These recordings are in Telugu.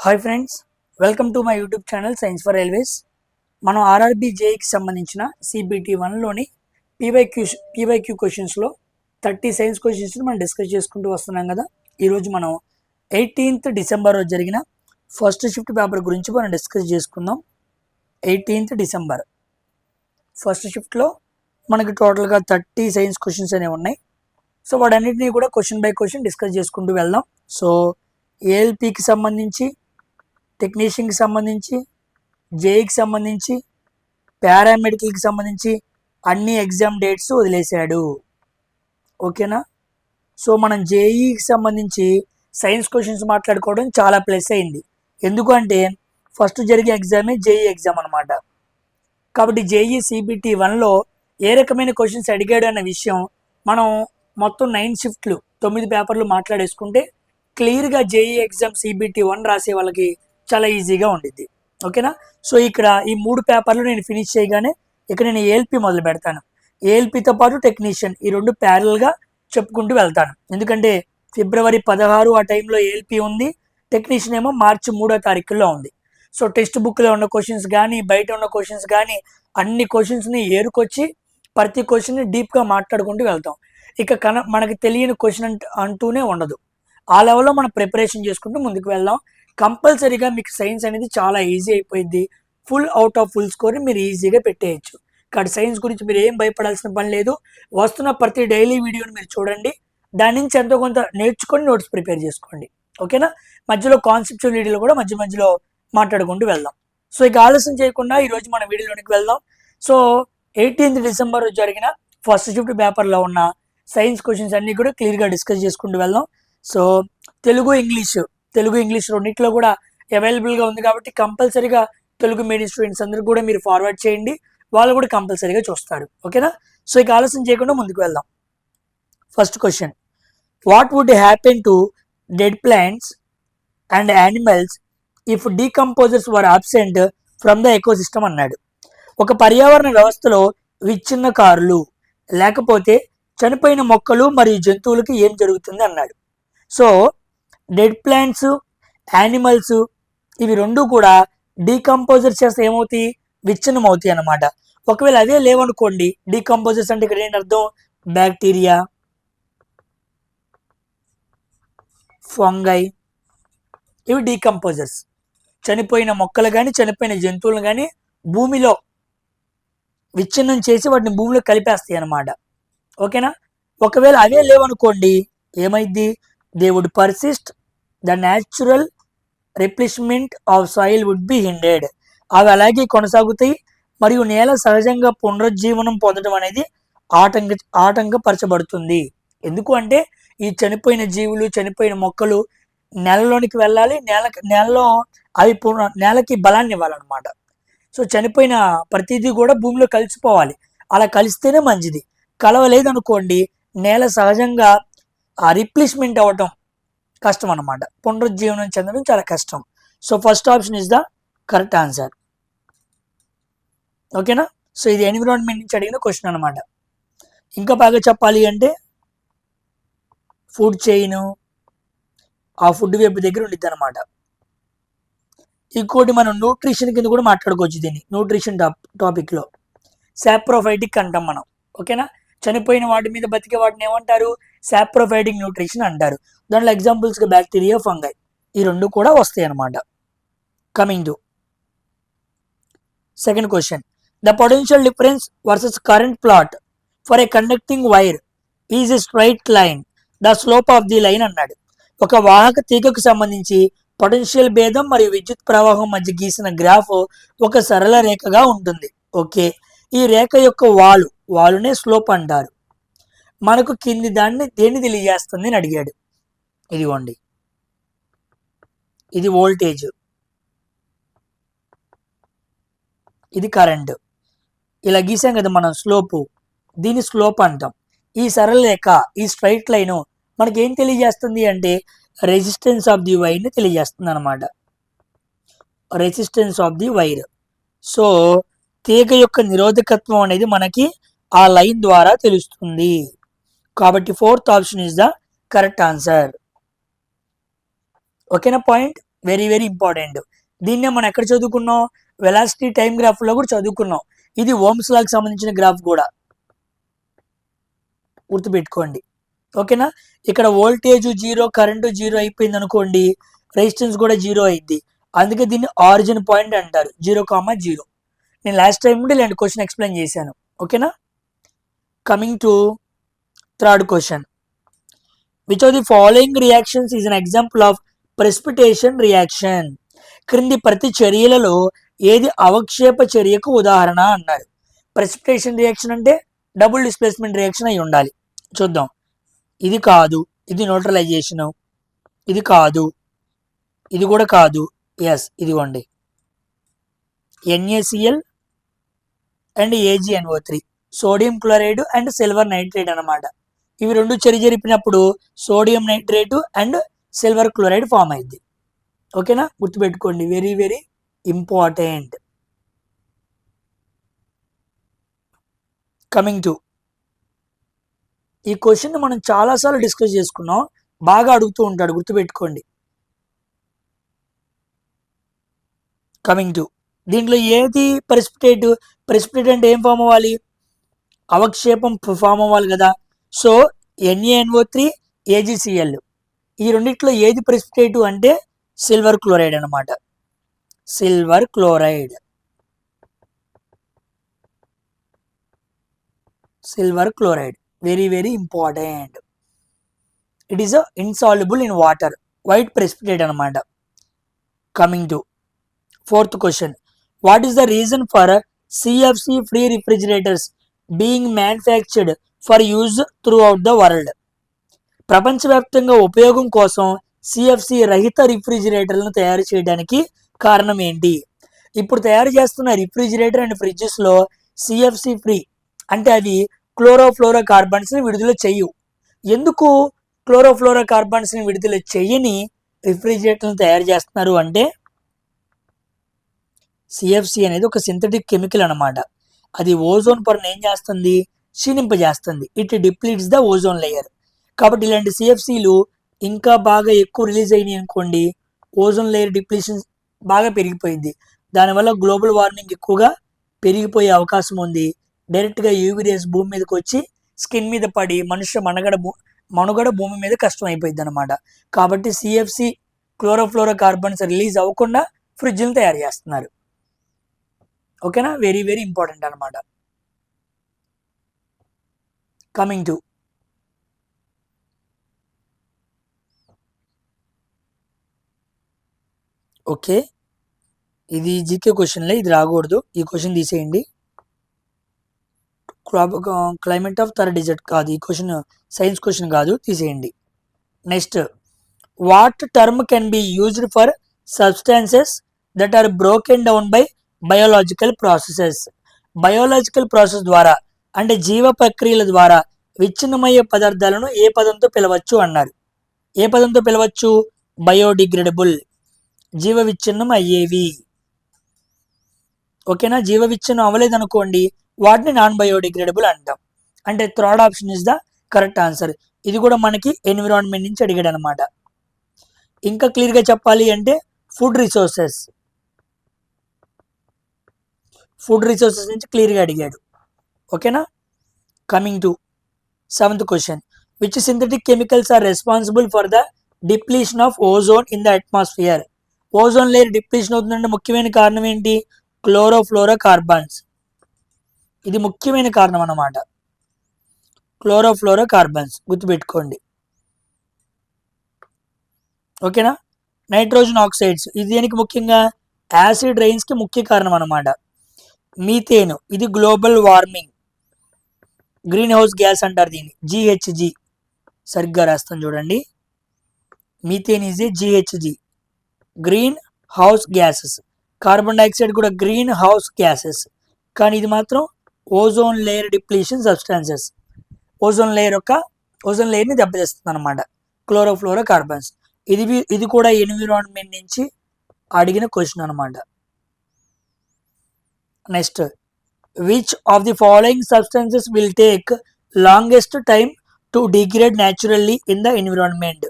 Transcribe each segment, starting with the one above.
Hi friends, welcome to my YouTube channel science for railways. మనం ఆర్ఆర్బి జేఈకి సంబంధించిన సిబిటి 1లోని పీవైక్యూ క్వశ్చన్స్లో 30 సైన్స్ క్వశ్చన్స్ని మనం డిస్కస్ చేసుకుంటూ వస్తున్నాం కదా. ఈరోజు మనం 18th డిసెంబర్ రోజు జరిగిన ఫస్ట్ షిఫ్ట్ పేపర్ గురించి మనం డిస్కస్ చేసుకుందాం. 18th డిసెంబర్ ఫస్ట్ షిఫ్ట్లో మనకి టోటల్గా 30 సైన్స్ క్వశ్చన్స్ అనేవి ఉన్నాయి. సో వాటన్నిటినీ కూడా క్వశ్చన్ బై క్వశ్చన్ డిస్కస్ చేసుకుంటూ వెళ్దాం. సో ఏఎల్పికి సంబంధించి, టెక్నీషియన్కి సంబంధించి, జేఈకి సంబంధించి, పారామెడికల్కి సంబంధించి అన్ని ఎగ్జామ్ డేట్స్ వదిలేశాడు. ఓకేనా? సో మనం జేఈకి సంబంధించి సైన్స్ క్వశ్చన్స్ మాట్లాడుకోవడం చాలా ప్లస్ అయింది. ఎందుకంటే ఫస్ట్ జరిగే ఎగ్జామే జేఈ ఎగ్జామ్ అనమాట. కాబట్టి జేఈ సిబిటి 1లో ఏ రకమైన క్వశ్చన్స్ అడిగాడు అన్న విషయం మనం మొత్తం 9 షిఫ్ట్లు 9 పేపర్లు మాట్లాడేసుకుంటే క్లియర్గా జేఈ ఎగ్జామ్ సిబిటి 1 రాసే వాళ్ళకి చాలా ఈజీగా ఉండిద్ది. ఓకేనా? సో ఇక్కడ ఈ 3 పేపర్లు నేను ఫినిష్ చేయగానే ఇక్కడ నేను ఏఎల్పి మొదలు పెడతాను. ఏఎల్పితో పాటు టెక్నీషియన్ ఈ రెండు ప్యారల్గా చెప్పుకుంటూ వెళ్తాను. ఎందుకంటే ఫిబ్రవరి 16 ఆ టైంలో ఏఎల్పి ఉంది, టెక్నీషియన్ ఏమో మార్చి 3వ తారీఖులో ఉంది. సో టెక్స్ట్ బుక్లో ఉన్న క్వశ్చన్స్ కానీ బయట ఉన్న క్వశ్చన్స్ కానీ అన్ని క్వశ్చన్స్ని ఏరుకొచ్చి ప్రతి క్వశ్చన్ని డీప్గా మాట్లాడుకుంటూ వెళ్తాం. ఇక మనకి తెలియని క్వశ్చన్ అంటూనే ఉండదు. ఆ లెవెల్లో మనం ప్రిపరేషన్ చేసుకుంటూ ముందుకు వెళ్దాం. కంపల్సరీగా మీకు సైన్స్ అనేది చాలా ఈజీ అయిపోయింది. Full out of full score మీరు ఈజీగా పెట్టేయచ్చు. కాబట్టి సైన్స్ గురించి మీరు ఏం భయపడాల్సిన పని లేదు. వస్తున్న ప్రతి డైలీ వీడియోని మీరు చూడండి, దాని నుంచి ఎంతో కొంత నేర్చుకొని నోట్స్ ప్రిపేర్ చేసుకోండి. ఓకేనా? మధ్యలో కాన్సెప్చువల్ వీడియోలో కూడా మధ్యలో మాట్లాడుకుంటూ వెళ్దాం. సో ఇక ఆలస్యం చేయకుండా ఈరోజు మన వీడియోలోనికి వెళ్దాం. సో 18th డిసెంబర్ జరిగిన ఫస్ట్ షిఫ్ట్ పేపర్లో ఉన్న సైన్స్ క్వశ్చన్స్ అన్నీ కూడా క్లియర్గా డిస్కస్ చేసుకుంటూ వెళ్దాం. సో తెలుగు ఇంగ్లీష్ రెండింటిలో కూడా అవైలబుల్గా ఉంది కాబట్టి కంపల్సరీగా తెలుగు మీడియం స్టూడెంట్స్ అందరూ కూడా మీరు ఫార్వర్డ్ చేయండి, వాళ్ళు కూడా కంపల్సరీగా చూస్తారు. ఓకేనా? సో ఇక ఆలస్యం చేయకుండా ముందుకు వెళ్దాం. First question, what would happen to dead plants and animals if decomposers were absent from the ecosystem అన్నాడు. ఒక పర్యావరణ వ్యవస్థలో విచ్ఛిన్నకారులు లేకపోతే చనిపోయిన మొక్కలు మరియు జంతువులకి ఏం జరుగుతుంది అన్నాడు. సో డెడ్ ప్లాంట్స్, యానిమల్స్ ఇవి రెండు కూడా డీకంపోజర్స్ చేస్తే ఏమవుతాయి? విచ్ఛిన్నం అవుతాయి అన్నమాట. ఒకవేళ అదే లేవనుకోండి, డీకంపోజర్స్ అంటే ఇక్కడ ఏంటి అర్థం? బ్యాక్టీరియా, ఫంగై ఇవి డీకంపోజర్స్. చనిపోయిన మొక్కలు కానీ చనిపోయిన జంతువులు కానీ భూమిలో విచ్ఛిన్నం చేసి వాటిని భూమిలో కలిపేస్తాయి అన్నమాట. ఓకేనా? ఒకవేళ అవే లేవనుకోండి ఏమైంది? They would persist, the natural replacement of soil would be hindered. అవి అలాగే కొనసాగుతాయి మరియు నేల సహజంగా పునరుజ్జీవనం పొందడం అనేది ఆటంకపరచబడుతుంది. ఎందుకు అంటే ఈ చనిపోయిన జీవులు, చనిపోయిన మొక్కలు నేలలోనికి వెళ్ళాలి, నేలలో అవి నేలకి బలాన్ని ఇవ్వాలన్నమాట. సో చనిపోయిన ప్రతిదీ కూడా భూమిలో కలిసిపోవాలి. అలా కలిస్తేనే మంచిది. కలవలేదనుకోండి నేల సహజంగా రిప్లేస్మెంట్ అవ్వటం కష్టం అన్నమాట. పునరుజ్జీవనం చెందడం చాలా కష్టం. So first option is the correct answer. ఓకేనా? సో ఇది ఎన్విరాన్మెంట్ నుంచి అడిగిన క్వశ్చన్ అనమాట. ఇంకా బాగా చెప్పాలి అంటే ఫుడ్ చైన్ ఆ ఫుడ్ వెబ్ దగ్గర ఉండిద్ది అనమాట. ఇంకోటి మనం న్యూట్రిషన్ కింద కూడా మాట్లాడుకోవచ్చు. దీన్ని న్యూట్రిషన్ టాపిక్లో సాప్రోఫైటిక్ అంటాం మనం. ఓకేనా? చనిపోయిన వాటి మీద బతికే వాటిని ఏమంటారు? సాప్రోఫైటిక్ న్యూట్రిషన్ అంటారు. దాంట్లో ఎగ్జాంపుల్స్గా బ్యాక్టీరియా, ఫంగై ఈ రెండు కూడా వస్తాయి అన్నమాట. Coming to second question, the potential difference versus current plot for a conducting wire is a straight line, the slope of the line అన్నాడు. ఒక వాహక తీగకు సంబంధించి పొటెన్షియల్ భేదం మరియు విద్యుత్ ప్రవాహం మధ్య గీసిన గ్రాఫ్ ఒక సరళ రేఖగా ఉంటుంది. ఓకే, ఈ రేఖ యొక్క వాలునే స్లోప్ అంటారు. మనకు కింది దేన్ని తెలియజేస్తుంది అని అడిగాడు. ఇదిగోండి, ఇది వోల్టేజ్, ఇది కరెంట్. ఇలా గీసాం కదా మనం స్లోపు, దీని స్లోప్ అంటాం. ఈ సరళ రేఖ, ఈ స్ట్రైట్ లైన్ మనకి ఏం తెలియజేస్తుంది అంటే రెసిస్టెన్స్ ఆఫ్ ది వైర్ని తెలియజేస్తుంది అనమాట. Resistance of the wire. So తీగ యొక్క నిరోధకత్వం అనేది మనకి ఆ లైన్ ద్వారా తెలుస్తుంది. కాబట్టి fourth option is the correct answer. ఓకేనా పాయింట్? Very very important. దీన్నే మనం ఎక్కడ చదువుకున్నాం, వెలాసిటీ టైం గ్రాఫ్లో కూడా చదువుకున్నాం. ఇది ఓమ్స్ లాకి సంబంధించిన గ్రాఫ్ కూడా గుర్తుపెట్టుకోండి. ఓకేనా. ఇక్కడ వోల్టేజ్ 0, కరెంటు 0 అయిపోయింది అనుకోండి, రెసిస్టెన్స్ కూడా 0 అయింది. అందుకే దీన్ని ఆరిజిన్ పాయింట్ అంటారు, 0,0. నేను లాస్ట్ టైం కూడా ఇలాంటి క్వశ్చన్ ఎక్స్ప్లెయిన్ చేశాను. ఓకేనా. Coming to third question. Which of the following reactions is an example of precipitation reaction? క్రింది ప్రతి చర్యలలో ఏది అవక్షేప చర్యకు ఉదాహరణ అన్నారు. ప్రెసిపిటేషన్ రియాక్షన్ అంటే డబుల్ డిస్ప్లేస్మెంట్ రియాక్షన్ అయి ఉండాలి. చూద్దాం. ఇది కాదు, ఇది న్యూట్రలైజేషన్, ఇది కాదు, ఇది కూడా కాదు. ఎస్, ఇదిగోండి NaCl and AgNO3, sodium chloride and silver nitrate అనమాట. ఇవి రెండు చర్య జరిపినప్పుడు sodium nitrate and silver chloride form అయింది. ఓకేనా, గుర్తుపెట్టుకోండి, very very important. Coming to ఈ క్వశ్చన్ మనం చాలాసార్లు డిస్కస్ చేసుకున్నాం, బాగా అడుగుతూ ఉంటాడు, గుర్తుపెట్టుకోండి. కమింగ్ టు దీంట్లో ఏది ప్రెసిపిటేట్ అంటే ఏం ఫామ్ అవ్వాలి, అవక్షేపం ఫామ్ అవ్వాలి కదా. సో NaNO3 AgCl, ఈ రెండిట్లో ఏది ప్రెసిపిటేట్ అంటే సిల్వర్ క్లోరైడ్ అనమాట. Silver chloride, silver chloride very very important. It is insoluble in water, white precipitate అనమాట. Coming to fourth question. What is the reason for CFC free refrigerators being manufactured for use throughout the world? ప్రపంచవ్యాప్తంగా ఉపయోగం కోసం CFC రహిత రిఫ్రిజిరేటర్లను తయారు చేయడానికి కారణం ఏంటి? ఇప్పుడు తయారు చేస్తున్న రిఫ్రిజిరేటర్ అండ్ ఫ్రిడ్జెస్లో CFC ఫ్రీ అంటే అవి క్లోరోఫ్లోరోకార్బన్స్ని విడుదల చేయవు. ఎందుకు క్లోరోఫ్లోరోకార్బన్స్ని విడుదల చేయని రిఫ్రిజిరేటర్లను తయారు చేస్తున్నారు అంటే, CFC అనేది ఒక సింథటిక్ కెమికల్ అనమాట. అది ఓజోన్ పొరను ఏం చేస్తుంది, క్షీణింపజేస్తుంది. It depletes the ozone layer. కాబట్టి ఇలాంటి CFCలు ఇంకా బాగా ఎక్కువ రిలీజ్ అయినాయి అనుకోండి, ఓజోన్ లేయర్ డిప్లీషన్ బాగా పెరిగిపోయింది. దానివల్ల గ్లోబల్ వార్మింగ్ ఎక్కువగా పెరిగిపోయే అవకాశం ఉంది. డైరెక్ట్గా యూవీ రేస్ భూమి మీదకి వచ్చి స్కిన్ మీద పడి మనుష్య మనుగడ భూమి మీద కష్టం అయిపోయింది అనమాట. కాబట్టి CFC క్లోరోఫ్లోరోకార్బన్స్ రిలీజ్ అవ్వకుండా ఫ్రిడ్జ్లు తయారు చేస్తున్నారు. ఓకేనా, వెరీ వెరీ ఇంపార్టెంట్ అనమాట. కమింగ్ టు ఓకే, ఇది జీకే క్వశ్చన్లే, ఇది రాకూడదు, ఈ క్వశ్చన్ తీసేయండి. క్లైమేట్ ఆఫ్ థర్డ్ డిజిట్ కాదు, ఈ క్వశ్చన్ సైన్స్ క్వశ్చన్ కాదు, తీసేయండి. Next, what term can be used for substances that are broken down by biological processes? Biological process ద్వారా అంటే జీవ ప్రక్రియల ద్వారా విచ్ఛిన్నమయ్యే పదార్థాలను ఏ పదంతో పిలవచ్చు అన్నారు. ఏ పదంతో పిలవచ్చు? బయోడిగ్రేడబుల్, జీవ విచ్ఛిన్నం అయ్యేవి. ఓకేనా, జీవ విచ్ఛిన్నం అవ్వలేదనుకోండి, వాటిని నాన్ బయోడిగ్రేడబుల్ అంటాం. అంటే third option is the correct answer. ఇది కూడా మనకి ఎన్విరాన్మెంట్ నుంచి అడిగాడు అనమాట. ఇంకా క్లియర్గా చెప్పాలి అంటే ఫుడ్ రిసోర్సెస్ నుంచి క్లియర్గా అడిగాడు. ఓకేనా. Coming to seventh question. Which synthetic chemicals are responsible for the depletion of ozone in the atmosphere? Ozone layer depletion అవుతుందంటే ముఖ్యమైన కారణం ఏంటి? క్లోరోఫ్లోరోకార్బన్స్. ఇది ముఖ్యమైన కారణం అన్నమాట, క్లోరోఫ్లోరోకార్బన్స్, గుర్తుపెట్టుకోండి. ఓకేనా. నైట్రోజన్ ఆక్సైడ్స్, ఇది దేనికి ముఖ్యంగా? యాసిడ్ రైన్స్కి ముఖ్య కారణం అన్నమాట. మీథేన్, ఇది global warming, greenhouse gas అంటారు దీన్ని, GHG. సరిగ్గా రాస్తాను చూడండి, methane is a GHG, greenhouse gases. Carbon dioxide కూడా గ్రీన్ హౌస్ గ్యాసెస్, కానీ ఇది మాత్రం ozone layer depletion substances. Ozone లేయర్ని దెబ్బతీస్తుంది అనమాట క్లోరోఫ్లోరోకార్బన్స్. ఇది కూడా ఎన్విరాన్మెంట్ నుంచి అడిగిన క్వశ్చన్ అనమాట. Next, which of the following substances will take longest time to degrade naturally in the environment?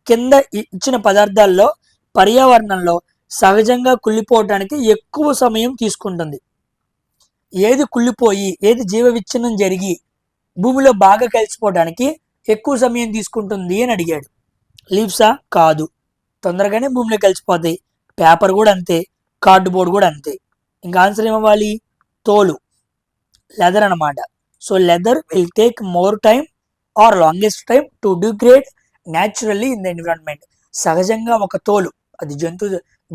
కింద ఇచ్చిన పదార్థాల్లో పర్యావరణంలో సహజంగా కుళ్ళిపోవటానికి ఎక్కువ సమయం తీసుకుంటుంది. ఏది కుళ్ళిపోయి ఏది జీవ విచ్ఛిన్నం జరిగి భూమిలో బాగా కలిసిపోవడానికి ఎక్కువ సమయం తీసుకుంటుంది అని అడిగాడు. లీవ్సా? కాదు, తొందరగానే భూమిలో కలిసిపోతాయి. పేపర్ కూడా అంతే, కార్డుబోర్డ్ కూడా అంతే. ఇంకా ఆన్సర్ ఏమవ్వాలి? తోలు, లెదర్ అనమాట. So leather will take more time or longest time to degrade naturally in the environment. సహజంగా ఒక తోలు, అది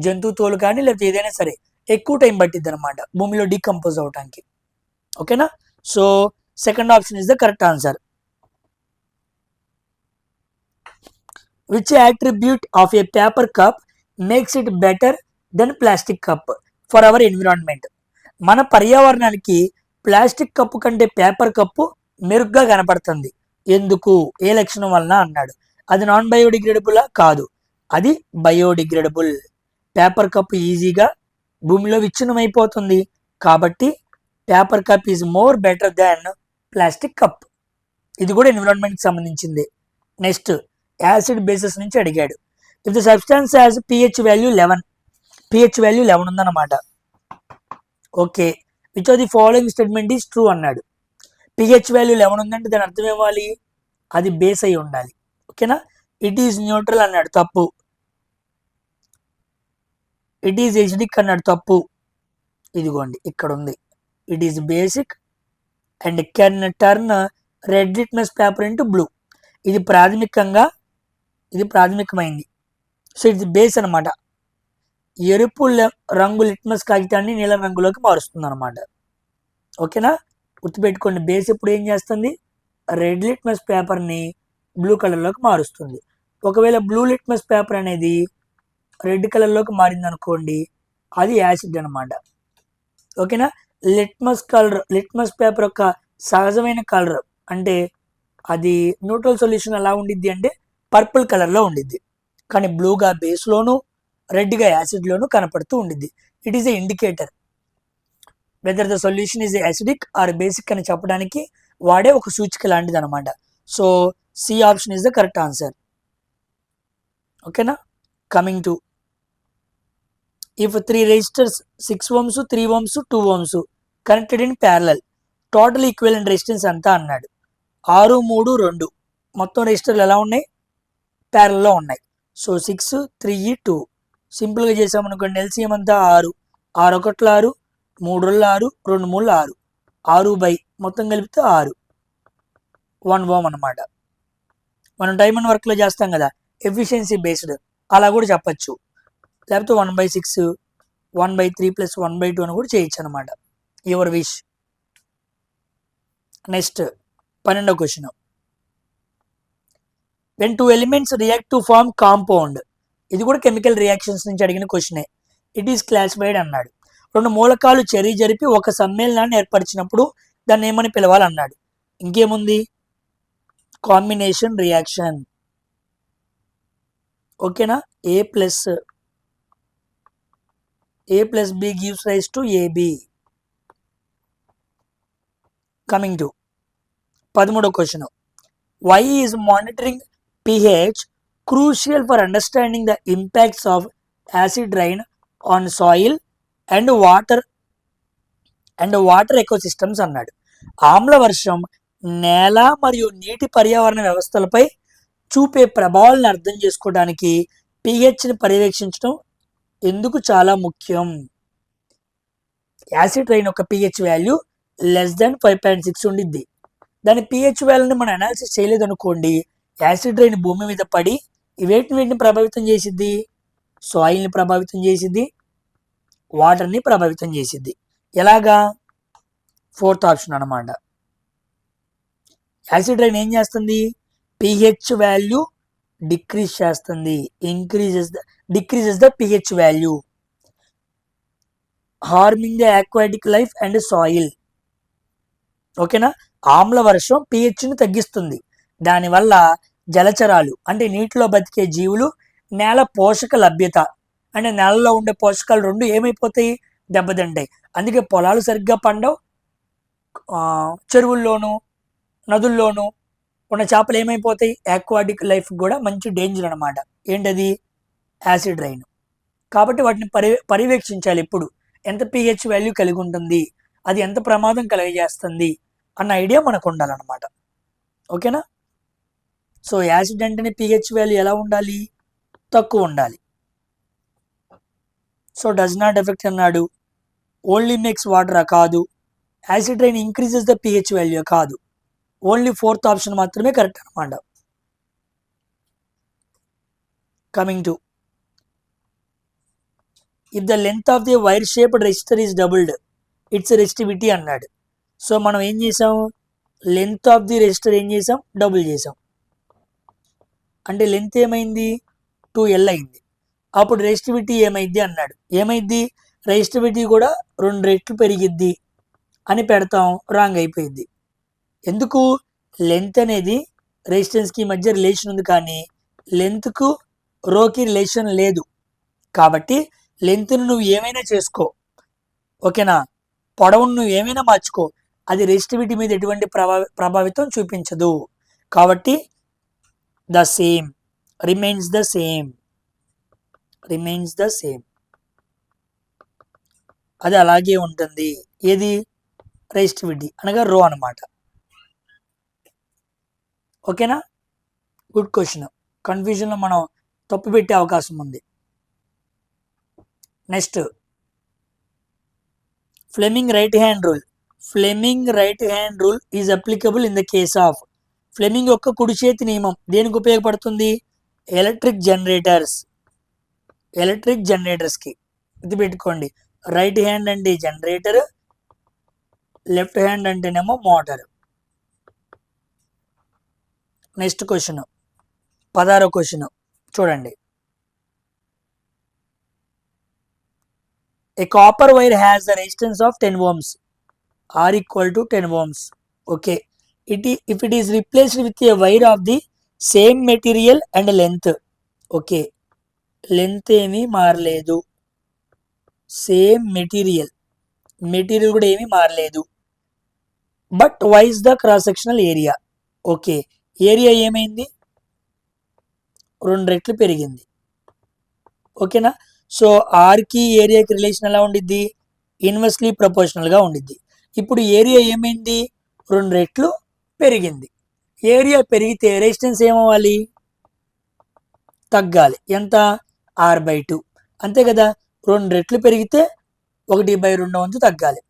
జంతు తోలు కానీ లేకపోతే ఏదైనా సరే, ఎక్కువ టైం పట్టిద్ది అనమాట భూమిలో డీకంపోజ్ అవడానికి. ఓకేనా? So second option is the correct answer. Which attribute of a paper cup makes it better than plastic cup for our environment? మన పర్యావరణానికి ప్లాస్టిక్ కప్పు కంటే పేపర్ కప్పు మెరుగ్గా కనపడుతుంది. ఎందుకు? ఏ లక్షణం వలన అన్నాడు. అది నాన్ బయోడిగ్రేడబుల్? కాదు, అది బయోడిగ్రేడబుల్. పేపర్ కప్పు ఈజీగా భూమిలో విచ్ఛిన్నం అయిపోతుంది కాబట్టి paper cup is more better than plastic cup. ఇది కూడా ఎన్విరాన్మెంట్కి సంబంధించింది. నెక్స్ట్ యాసిడ్ బేసెస్ నుంచి అడిగాడు. If the substance has pH value 11, pH value 11 ఉందన్నమాట. Okay, which of the following statement is true అన్నాడు. pH వాల్యూ 11 ఉందంటే దాని అర్థం ఏమవ్వాలి? అది బేస్ అయి ఉండాలి. ఓకేనా? ఇట్ ఈజ్ న్యూట్రల్ అన్నాడు, తప్పు. ఇట్ ఈజ్ ఎసిడిక్ అన్నాడు, తప్పు. ఇదిగోండి ఇక్కడ ఉంది, it is basic and can turn red litmus paper into blue. ఇది ప్రాథమికమైంది. సో ఇది బేస్ అనమాట. ఎరుపు రంగు లిట్మస్ కాగితాన్ని నీలం రంగులోకి మారుస్తుంది అనమాట. ఓకేనా? గుర్తుపెట్టుకోండి, బేస్ ఇప్పుడు ఏం చేస్తుంది? రెడ్ లిట్మస్ పేపర్ని బ్లూ కలర్లోకి మారుస్తుంది. ఒకవేళ బ్లూ లిట్మస్ పేపర్ అనేది రెడ్ కలర్లోకి మారింది అనుకోండి, అది యాసిడ్ అనమాట. ఓకేనా? లిట్మస్ పేపర్ యొక్క సహజమైన కలర్ అంటే అది న్యూట్రల్ సొల్యూషన్ ఎలా ఉండిద్ది అంటే పర్పుల్ కలర్లో ఉండిద్ది, కానీ బ్లూగా బేస్లోను రెడ్గా యాసిడ్లోను కనపడుతూ ఉండిద్ది. It is a indicator whether the solution is acidic or basic అని చెప్పడానికి వాడే ఒక సూచిక లాంటిది అనమాట. So C option is the correct answer. ఓకేనా? Coming to if 3 resistors 6 ohms 3 ohms 2 ohms connected in parallel, total equivalent resistance అంతా అన్నాడు. 6, 3, 2 మొత్తం రెసిస్టర్లు ఎలా ఉన్నాయి? ప్యారల్లో ఉన్నాయి. సో 6, 3, 2 సింపుల్గా చేసామనుకోండి, ఎల్సిఎం అంతా 6, 6 1 6, 3 6, 2 3 6, 6 మొత్తం కలిపితే 6, 1 ohm అనమాట. మనం టైమ్ అండ్ వర్క్లో చేస్తాం కదా, ఎఫిషియన్సీ బేస్డ్, అలా కూడా చెప్పచ్చు. లేకపోతే 1/6, 1/3 + 1/2 అని కూడా చేయొచ్చు అనమాట. Your wish. నెక్స్ట్ 12వ question. When 2 elements react to form compound, ఇది కూడా కెమికల్ రియాక్షన్స్ నుంచి అడిగిన క్వశ్చనే. ఇట్ ఈస్ క్లాసిఫైడ్ అన్నాడు. 2 మూలకాలు చర్య జరిపి ఒక సమ్మేళనాన్ని ఏర్పరిచినప్పుడు దాన్ని ఏమని పిలవాలన్నాడు. ఇంకేముంది? Combination reaction. ఓకేనా? A plus B gives rise to AB. Coming to 13వ question. Why is monitoring pH crucial for understanding the impacts of acid rain on soil and water ecosystems అన్నాడు. ఆమ్ల వర్షం నేల మరియు నీటి పర్యావరణ వ్యవస్థలపై చూపే ప్రభావాలను అర్థం చేసుకోవడానికి pHని పర్యవేక్షించడం ఎందుకు చాలా ముఖ్యం? యాసిడ్ రైన్ యొక్క pH వాల్యూ <5.6 ఉండిద్ది. దాని pH వాల్యూని మనం అనాలిసిస్ చేయలేదు అనుకోండి, యాసిడ్ రైన్ భూమి మీద పడి వేటిని ప్రభావితం చేసిద్ది? సాయిల్ని ప్రభావితం చేసిద్ది, వాటర్ని ప్రభావితం చేసిద్ది. ఎలాగా? 4th ఆప్షన్ అనమాట. యాసిడ్ రైన్ ఏం చేస్తుంది? pH వాల్యూ డిక్రీజ్ చేస్తుంది. Decreases the pH value, harming the aquatic life and soil. ఓకేనా? ఆమ్ల వర్షం pHని తగ్గిస్తుంది. దానివల్ల జలచరాలు అంటే నీటిలో బతికే జీవులు నేల పోషక లభ్యత అంటే నేలలో ఉండే పోషకాలు రెండు ఏమైపోతాయి? దెబ్బతింటాయి. అందుకే పొలాలు సరిగ్గా పండవు. చెరువుల్లోనూ నదుల్లోనూ ఉన్న చేపలు ఏమైపోతాయి? ఆక్వాటిక్ లైఫ్ కూడా మంచి డేంజర్ అనమాట. ఏంటది? Acid rain. కాబట్టి వాటిని పర్యవేక్షించాలి. ఎప్పుడు ఎంత pH వాల్యూ కలిగి ఉంటుంది, అది ఎంత ప్రమాదం కలిగజేస్తుంది అన్న ఐడియా మనకు ఉండాలన్నమాట. ఓకేనా? సో యాసిడ్ అంటేనే pH వాల్యూ ఎలా ఉండాలి, తక్కువ ఉండాలి. సో డస్ నాట్ ఎఫెక్ట్ అన్నాడు, ఓన్లీ మేక్స్ వాటర్ కాదు, acid rain increases the pH value కాదు, ఓన్లీ 4th ఆప్షన్ మాత్రమే కరెక్ట్ అనమాట. Coming to if the length of the wire shaped resistor is doubled it's resistivity అన్నాడు. సో మనం ఏం చేసాం, లెంత్ ఆఫ్ ది రెసిస్టర్ ఏం చేసాం, డబుల్ చేసాం. అంటే లెంత్ ఏమైంది, 2L అయింది. అప్పుడు రెసిస్టివిటీ ఏమైంది అన్నాడు. ఏమైంది, రెసిస్టివిటీ కూడా 2 రెట్లు పెరిగిద్ది అని పెడతాం, రాంగ్ అయిపోయింది. ఎందుకు, లెంత్ అనేది రెసిస్టెన్స్కి మధ్య రిలేషన్ ఉంది, కానీ లెంత్కు రోకి రిలేషన్ లేదు. కాబట్టి లెంత్ను నువ్వు ఏమైనా చేసుకో, ఓకేనా, పొడవును నువ్వు ఏమైనా మార్చుకో, అది రెసిస్టివిటీ మీద ఎటువంటి ప్రభావితం చూపించదు. కాబట్టి the same remains the same, అది అలాగే ఉంటుంది. ఏది, రెసిస్టివిటీ అనగా రో అనమాట. ఓకేనా, గుడ్ క్వశ్చన్. కన్ఫ్యూజన్లో మనం తప్పు పెట్టే అవకాశం ఉంది. Next, Fleming right hand rule is applicable in the case of. Fleming యొక్క కుడి చేతి నియమం దేనికి ఉపయోగపడుతుంది, ఎలక్ట్రిక్ జనరేటర్స్కి. ఇది పెట్టుకోండి, రైట్ హ్యాండ్ అంటే జనరేటర్, లెఫ్ట్ హ్యాండ్ అంటేనేమో మోటార్. నెక్స్ట్ క్వశ్చన్, 16వ క్వశ్చన్ చూడండి. A copper wire has the resistance of 10 ohms, R equal to 10 ohms. Okay, if it is replaced with a wire of the same material and length. Okay, length ఏమీ మారలేదు, సేమ్ మెటీరియల్ కూడా ఏమీ మారలేదు. But wise the cross sectional area. Okay, area ఏమైంది, 2 రెట్లు పెరిగింది. ఓకేనా, సో ఆర్కి ఏరియాకి రిలేషన్ ఎలా ఉండిద్ది, ఇన్వర్స్లీ ప్రపోర్షనల్గా ఉండిద్ది. ఇప్పుడు ఏరియా ఏమైంది, 2 రెట్లు పెరిగింది. ఏరియా పెరిగితే రెసిస్టెన్స్ ఏమవ్వాలి, తగ్గాలి. ఎంత, R/2. అంతే కదా, 2 రెట్లు పెరిగితే 1/2 వంతు తగ్గాలి.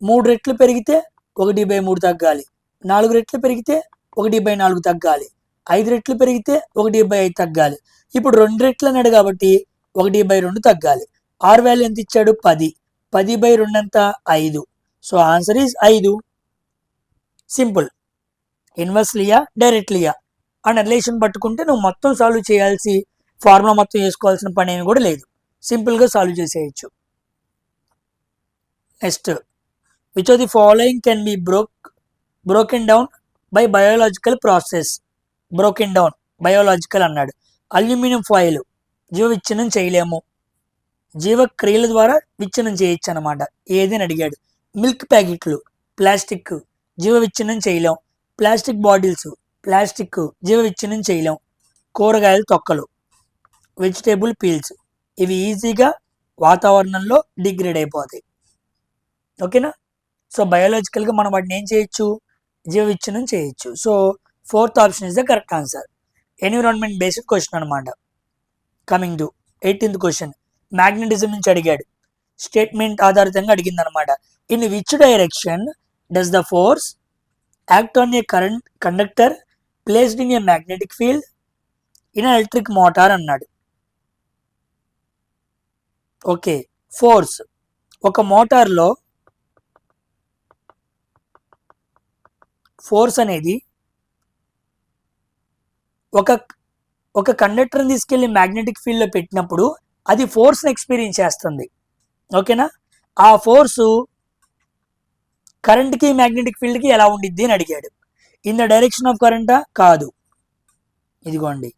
3 రెట్లు పెరిగితే 1/3 తగ్గాలి. 4 రెట్లు పెరిగితే 1/4 తగ్గాలి. 5 రెట్లు పెరిగితే 1/5 తగ్గాలి. ఇప్పుడు 2 రెట్లు అన్నాడు కాబట్టి 1/2 తగ్గాలి. R వాల్యూ ఎంత ఇచ్చాడు, 10. 10/2 ఎంత, 5. So answer is 5. సింపుల్. ఇన్వర్స్లీయా డైరెక్ట్లీయా అండ్ రిలేషన్ పట్టుకుంటే నువ్వు మొత్తం సాల్వ్ చేయాల్సి, ఫార్ములా మొత్తం వేసుకోవాల్సిన పని ఏమి కూడా లేదు, సింపుల్గా సాల్వ్ చేసేయచ్చు. Next, which of the following can be broken down by biological process. Broken down biological అన్నాడు. అల్యూమినియం ఫాయిల్ జీవ విచ్ఛిన్నం చేయలేము, జీవక్రియల ద్వారా విచ్ఛిన్నం చేయొచ్చు అనమాట. ఏదని అడిగాడు. మిల్క్ ప్యాకెట్లు ప్లాస్టిక్, జీవ విచ్ఛిన్నం చేయలేం. ప్లాస్టిక్ బాటిల్స్ ప్లాస్టిక్, జీవ విచ్ఛిన్నం చేయలేం. కూరగాయల తొక్కలు వెజిటేబుల్ పీల్స్, ఇవి ఈజీగా వాతావరణంలో డిగ్రేడ్ అయిపోతాయి. ఓకేనా, సో బయోలాజికల్గా మనం వాటిని ఏం చేయొచ్చు, జీవ విచ్ఛిన్నం చేయొచ్చు. So 4th option is the correct answer. Environment based question అనమాట. Coming to 18th question, magnetism నుంచి అడిగాడు. స్టేట్మెంట్ ఆధారితంగా అడిగింది అనమాట. In which direction does the force act on a conductor placed in a magnetic field in electric motor అన్నాడు. ఓకే, ఫోర్స్ ఒక మోటార్లో ఫోర్స్ అనేది ఒక కండక్టర్ని తీసుకెళ్లి మ్యాగ్నెటిక్ ఫీల్డ్లో పెట్టినప్పుడు అది ఫోర్స్ని ఎక్స్పీరియన్స్ చేస్తుంది. ఓకేనా, ఆ ఫోర్సు కరెంట్కి మ్యాగ్నెటిక్ ఫీల్డ్కి ఎలా ఉండిద్ది అని అడిగాడు. ఇన్ ద డైరెక్షన్ ఆఫ్ కరెంటా, కాదు. ఇదిగోండి,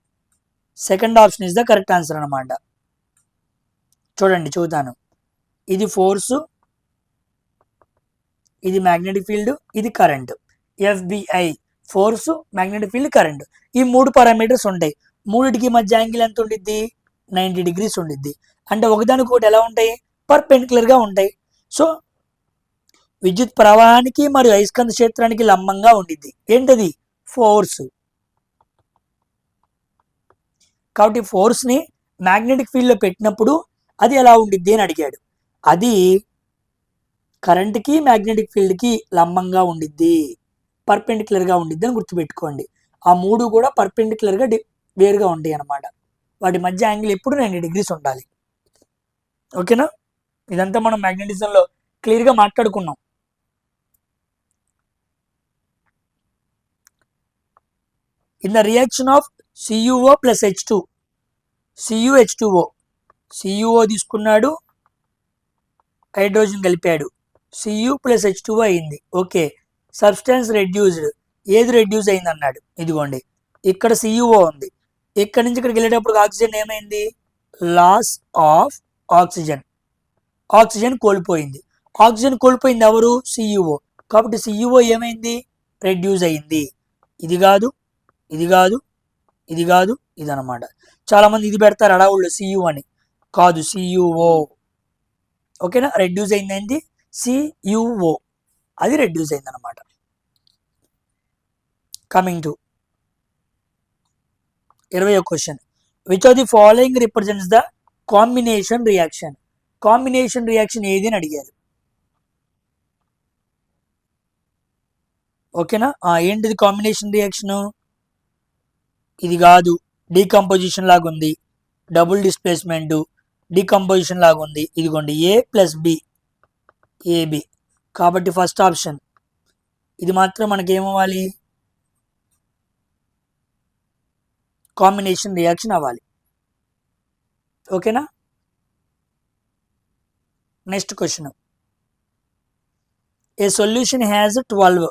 second option is the correct answer అనమాట. చూడండి, చూద్దాను. ఇది ఫోర్సు, ఇది మ్యాగ్నెటిక్ ఫీల్డ్, ఇది current. FBI force, magnetic field, current. ఈ 3 పారామీటర్స్ ఉంటాయి. మూడిటికి మధ్య యాంగిల్ ఎంత ఉండిద్ది, 90 degrees ఉండిద్ది. అంటే ఒకదానికొకటి ఎలా ఉంటాయి, పర్పెండిక్యులర్గా ఉంటాయి. సో విద్యుత్ ప్రవాహానికి మరియు అయస్కాంత క్షేత్రానికి లంబంగా ఉండిద్ది. ఏంటది, ఫోర్స్. కాబట్టి ఫోర్స్ని మ్యాగ్నెటిక్ ఫీల్డ్లో పెట్టినప్పుడు అది ఎలా ఉండిద్ది అని అడిగాడు. అది కరెంట్కి మ్యాగ్నెటిక్ ఫీల్డ్కి లంబంగా ఉండిద్ది, పర్పెండిక్యులర్గా ఉండిద్ది అని గుర్తుపెట్టుకోండి. ఆ మూడు కూడా పర్పెండిక్యులర్గా వేరుగా ఉంటాయి అన్నమాట. వాటి మధ్య యాంగిల్ ఎప్పుడు 90 degrees ఉండాలి. ఓకేనా, ఇదంతా మనం మ్యాగ్నెటిజంలో క్లియర్గా మాట్లాడుకున్నాం. In the reaction of CuO plus H2, CuH2O, CuO తీసుకున్నాడు, హైడ్రోజన్ కలిపాడు, Cu ప్లస్ H2O అయింది. ఓకే, సబ్స్టెన్స్ రెడ్యూస్డ్, ఏది రెడ్యూస్ అయింది అన్నాడు. ఇదిగోండి ఇక్కడ CuO ఉంది, ఇక్కడ నుంచి ఇక్కడికి వెళ్ళేటప్పుడు ఆక్సిజన్ ఏమైంది, లాస్ ఆఫ్ ఆక్సిజన్, ఆక్సిజన్ కోల్పోయింది. ఆక్సిజన్ కోల్పోయింది ఎవరు, CuO. కాబట్టి CuO ఏమైంది, రెడ్యూస్ అయింది. ఇది కాదు, ఇది కాదు, ఇది కాదు, ఇది అనమాట. చాలామంది ఇది పెడతారు అడవుళ్ళు Cu అని, కాదు CuO. ఓకేనా, రెడ్యూస్ అయింది CuO, అది రెడ్యూస్ అయింది అనమాట. కమింగ్ టు 20వ question, which of the following represents the combination reaction. Combination reaction ఏది అని అడిగారు. ఓకేనా, ఏంటిది కాంబినేషన్ రియాక్షన్, ఇది కాదు, డీకంపోజిషన్ లాగా ఉంది, డబుల్ డిస్ప్లేస్మెంట్, డీకంపోజిషన్ లాగా ఉంది. ఇదిగోండి A ప్లస్ B, AB. కాబట్టి ఫస్ట్ ఆప్షన్, ఇది మాత్రం మనకి ఏమవ్వాలి, కాంబినేషన్ రియాక్షన్ అవ్వాలి. ఓకేనా, next question, a solution has 12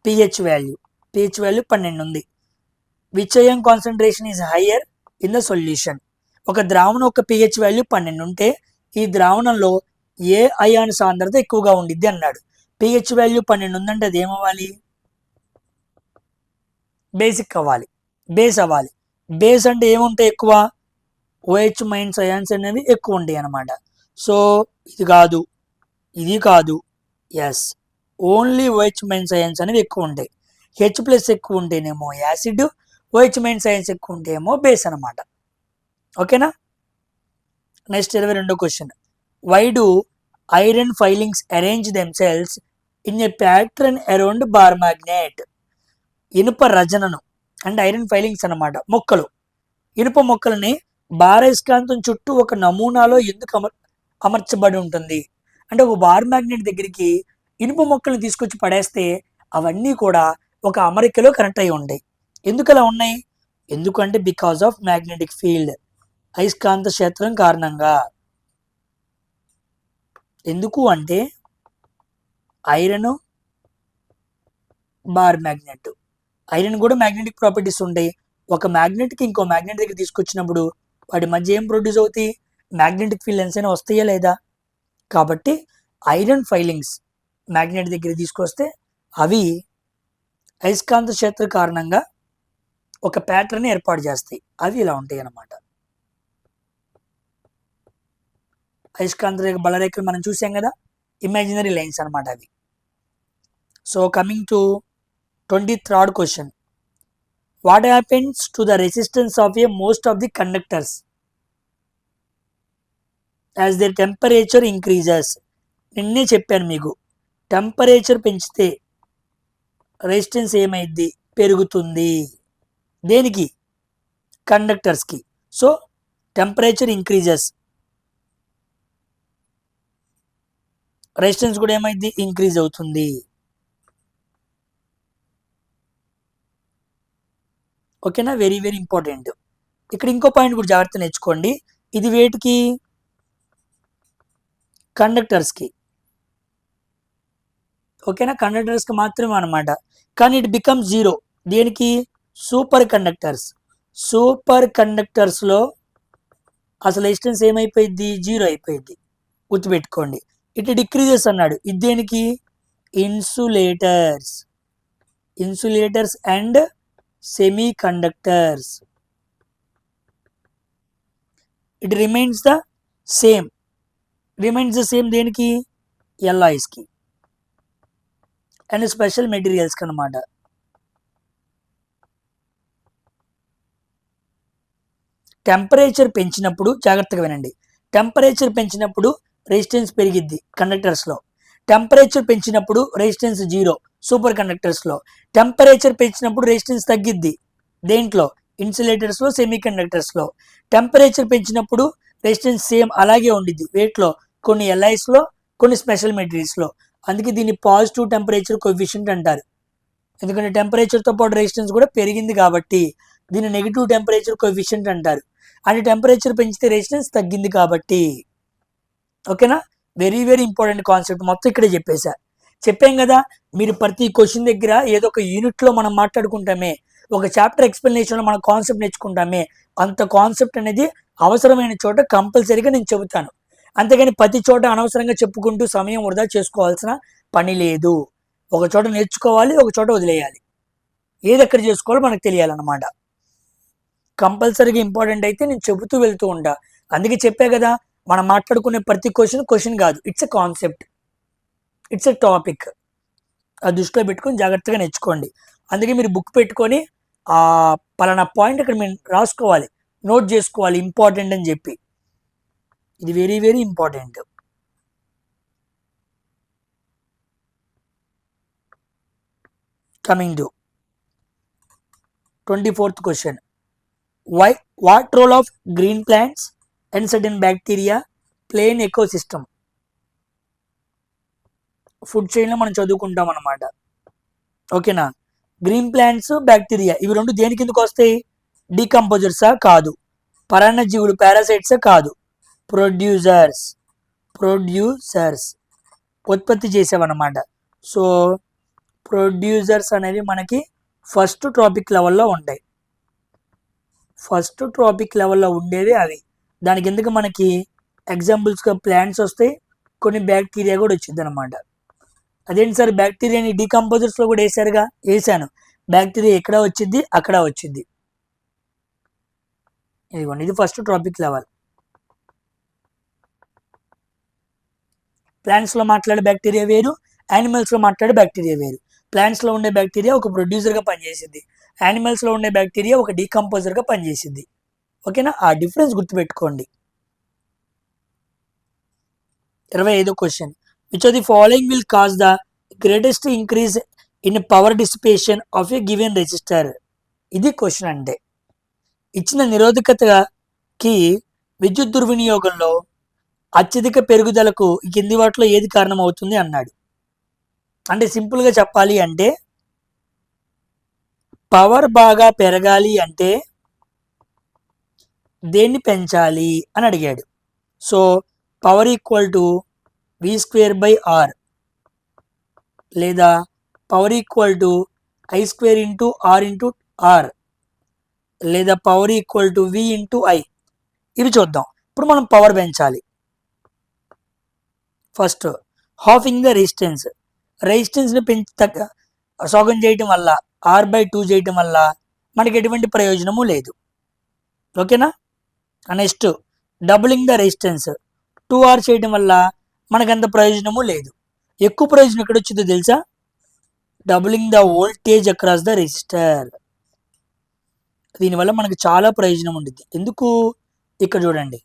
pH value, pH value 12 ఉంది. Which ion concentration is higher in the solution. ఒక ద్రావణం ఒక pH వాల్యూ 12 ఉంటే ఈ ద్రావణంలో ఏ అయాన్ సాంద్రత ఎక్కువగా ఉండిద్ది అన్నాడు. pH వాల్యూ 12 ఉందంటే అది ఏమవ్వాలి, బేసిక్ అవ్వాలి, బేస్ అవ్వాలి. బేస్ అంటే ఏముంటాయి ఎక్కువ, OH మైనస్ అయాన్స్ అనేవి ఎక్కువ ఉంటాయి అన్నమాట. సో ఇది కాదు, ఇది కాదు, yes, only OH minus ions అనేవి ఎక్కువ ఉంటాయి. H ప్లస్ ఎక్కువ ఉంటేనేమో యాసిడ్, OH మైనస్ అయాన్స్ ఎక్కువ ఉంటేమో బేస్ అనమాట. ఓకేనా, నెక్స్ట్ 22వ question, why do iron filings arrange themselves in a pattern around bar magnet. ఇనుప రజనను అంటే ఐరన్ ఫైలింగ్స్ అన్నమాట, మొక్కలు, ఇనుప మొక్కలని బారయస్కాంతం చుట్టూ ఒక నమూనాలో ఎందుకు అమర్చబడి ఉంటుంది అంటే, ఒక బార్ మ్యాగ్నెట్ దగ్గరికి ఇనుప మొక్కల్ని తీసుకొచ్చి పడేస్తే అవన్నీ కూడా ఒక అమరికలో కనెక్ట్ అయి ఉంటాయి. ఎందుకు అలా ఉన్నాయి, ఎందుకంటే బికాస్ ఆఫ్ మ్యాగ్నెటిక్ ఫీల్డ్, అయస్కాంత క్షేత్రం కారణంగా. ఎందుకు అంటే ఐరన్, బార్ మ్యాగ్నెట్, ఐరన్ కూడా మ్యాగ్నెటిక్ ప్రాపర్టీస్ ఉంటాయి. ఒక మ్యాగ్నెట్కి ఇంకో మ్యాగ్నెట్ దగ్గర తీసుకొచ్చినప్పుడు వాటి మధ్య ఏం ప్రొడ్యూస్ అవుతాయి, మ్యాగ్నెటిక్ ఫీల్డ్ లెన్స్ అయినా వస్తాయా లేదా. కాబట్టి ఐరన్ ఫైలింగ్స్ మ్యాగ్నెట్ దగ్గర తీసుకొస్తే అవి అయస్కాంత క్షేత్ర కారణంగా ఒక ప్యాటర్న్ ఏర్పాటు చేస్తాయి. అవి ఇలా ఉంటాయి అన్నమాట. అయస్కాంత రేఖ బలరేఖలు మనం చూసాం కదా, ఇమాజినరీ లైన్స్ అనమాట అవి. So coming to 23rd question, what happens to the resistance of a most of the conductors as their temperature increases. నిన్నే చెప్పాను మీకు, టెంపరేచర్ పెంచితే రెసిస్టెన్స్ ఏమైంది, పెరుగుతుంది. దేనికి, కండక్టర్స్కి. సో టెంపరేచర్ ఇంక్రీజెస్, రెసిస్టెన్స్ కూడా ఏమైంది, ఇంక్రీజ్ అవుతుంది. ఓకేనా, వెరీ వెరీ ఇంపార్టెంట్. ఇక్కడ ఇంకో పాయింట్ కూడా జాగ్రత్త నేర్చుకోండి, ఇది వేటికి, కండక్టర్స్కి. ఓకేనా, కండక్టర్స్కి మాత్రమే అనమాట. కానీ ఇట్ బికమ్ జీరో దేనికి, సూపర్ కండక్టర్స్. సూపర్ కండక్టర్స్లో అసలు రెసిస్టెన్స్ ఏమైపోయింది, జీరో అయిపోయింది, గుర్తుపెట్టుకోండి. ఇట్ డిక్రీజెస్ అన్నాడు, ఇది దేనికి, insulators, insulators and semi conductors. It remains the same. Remains the same దేనికి? ఎల్లాయిస్కి అండ్ స్పెషల్ మెటీరియల్స్కి అనమాట. టెంపరేచర్ పెంచినప్పుడు జాగ్రత్తగా వినండి. టెంపరేచర్ పెంచినప్పుడు రెసిస్టెన్స్ పెరిగిద్ది కండక్టర్స్లో. టెంపరేచర్ పెంచినప్పుడు రెసిస్టెన్స్ 0 సూపర్ కండక్టర్స్లో. టెంపరేచర్ పెంచినప్పుడు రెసిస్టెన్స్ తగ్గిద్ది దేంట్లో? ఇన్సులేటర్స్లో, సెమీ కండక్టర్స్లో. టెంపరేచర్ పెంచినప్పుడు రెసిస్టెన్స్ సేమ్ అలాగే ఉండిద్ది వేట్లో, కొన్ని ఎల్ఐస్లో, కొన్ని స్పెషల్ మెటీరియల్స్లో. అందుకే దీన్ని పాజిటివ్ టెంపరేచర్ కోఎఫిషియంట్ అంటారు. ఎందుకంటే టెంపరేచర్తో పాటు రెసిస్టెన్స్ కూడా పెరిగింది కాబట్టి దీన్ని నెగిటివ్ టెంపరేచర్ కోఎఫిషియంట్ అంటారు. అంటే టెంపరేచర్ పెంచితే రెసిస్టెన్స్ తగ్గింది కాబట్టి. ఓకేనా? Very very important concept. మొత్తం ఇక్కడే చెప్పాం కదా. మీరు ప్రతి క్వశ్చన్ దగ్గర ఏదో ఒక యూనిట్లో మనం మాట్లాడుకుంటామే, ఒక చాప్టర్ ఎక్స్ప్లెనేషన్లో మనం కాన్సెప్ట్ నేర్చుకుంటామే, అంత కాన్సెప్ట్ అనేది అవసరమైన చోట కంపల్సరీగా నేను చెబుతాను. అంతేగాని ప్రతి చోట అనవసరంగా చెప్పుకుంటూ సమయం వృధా చేసుకోవాల్సిన పని లేదు. ఒక చోట నేర్చుకోవాలి, ఒక చోట వదిలేయాలి. ఏది ఎక్కడ చేసుకోవాలో మనకు తెలియాలన్నమాట. కంపల్సరీగా ఇంపార్టెంట్ అయితే నేను చెబుతూ వెళ్తూ ఉంటా. అందుకే చెప్పే కదా, మనం మాట్లాడుకునే ప్రతి క్వశ్చన్ కాదు, it's a concept, it's a topic. ఆ దృష్టిలో పెట్టుకొని జాగ్రత్తగా నేర్చుకోండి. అందుకే మీరు బుక్ పెట్టుకొని పలానా పాయింట్ అక్కడ మీరు రాసుకోవాలి, నోట్ చేసుకోవాలి ఇంపార్టెంట్ అని చెప్పి. ఇది very very important. Coming to 24th question. What role of green plants and certain bacteria play in ecosystem? Food చైన్లో మనం చదువుకుంటాం అన్నమాట. ఓకేనా? గ్రీన్ ప్లాంట్స్, బ్యాక్టీరియా ఇవి రెండు దేని కిందకు వస్తాయి? డీకంపోజర్సా? కాదు. పరాన్నజీవులు, పారాసైట్సా? కాదు. ప్రొడ్యూసర్స్ ఉత్పత్తి చేసేవన్నమాట. సో ప్రొడ్యూసర్స్ అనేవి మనకి ఫస్ట్ ట్రాపిక్ లెవెల్లో ఉంటాయి. ఫస్ట్ ట్రాపిక్ లెవెల్లో ఉండేవి అవి. దానికి ఎందుకు మనకి ఎగ్జాంపుల్స్గా ప్లాంట్స్ వస్తాయి, కొన్ని బ్యాక్టీరియా కూడా వచ్చింది అనమాట. అదేంటి సార్ బ్యాక్టీరియాని డీకంపోజర్స్లో కూడా వేసారుగా? వేసాను. బ్యాక్టీరియా ఎక్కడ వచ్చింది, అక్కడ వచ్చింది. ఇదిగోండి, ఇది ఫస్ట్ ట్రాపిక్ లెవెల్. ప్లాంట్స్లో మాట్లాడే బ్యాక్టీరియా వేరు, యానిమల్స్లో మాట్లాడే బ్యాక్టీరియా వేరు. ప్లాంట్స్లో ఉండే బ్యాక్టీరియా ఒక ప్రొడ్యూసర్గా పనిచేసింది, యానిమల్స్లో ఉండే బ్యాక్టీరియా ఒక డీకంపోజర్గా పనిచేసింది. ఓకేనా? ఆ డిఫరెన్స్ గుర్తుపెట్టుకోండి. 25వ question. Which of the following will cause the greatest increase in power dissipation of a given resistor? ఇది క్వశ్చన్. అంటే ఇచ్చిన నిరోధకతకి విద్యుత్ దుర్వినియోగంలో అత్యధిక పెరుగుదలకు ఈ కింది వాటిలో ఏది కారణం అవుతుంది అన్నాడు. అంటే సింపుల్గా చెప్పాలి అంటే పవర్ బాగా పెరగాలి అంటే దేన్ని పెంచాలి అని అడిగాడు. So power equal to V²/R లేదా power equal to I² R లేదా పవర్ ఈక్వల్ టు V/I. ఇవి చూద్దాం. ఇప్పుడు మనం పవర్ పెంచాలి. ఫస్ట్ హాఫింగ్ ద రెసిస్టెన్స్ని సగం చేయటం వల్ల, R/2 చేయటం వల్ల మనకి ఎటువంటి ప్రయోజనము లేదు. ఓకేనా? Next doubling the resistance, 2R చేయడం వల్ల మనకంత ప్రయోజనము లేదు. ఎక్కువ ప్రయోజనం ఎక్కడ వచ్చిందో తెలుసా? Doubling the voltage across the resistor. దీనివల్ల మనకు చాలా ప్రయోజనం ఉంటుంది. ఎందుకు? ఇక్కడ చూడండి,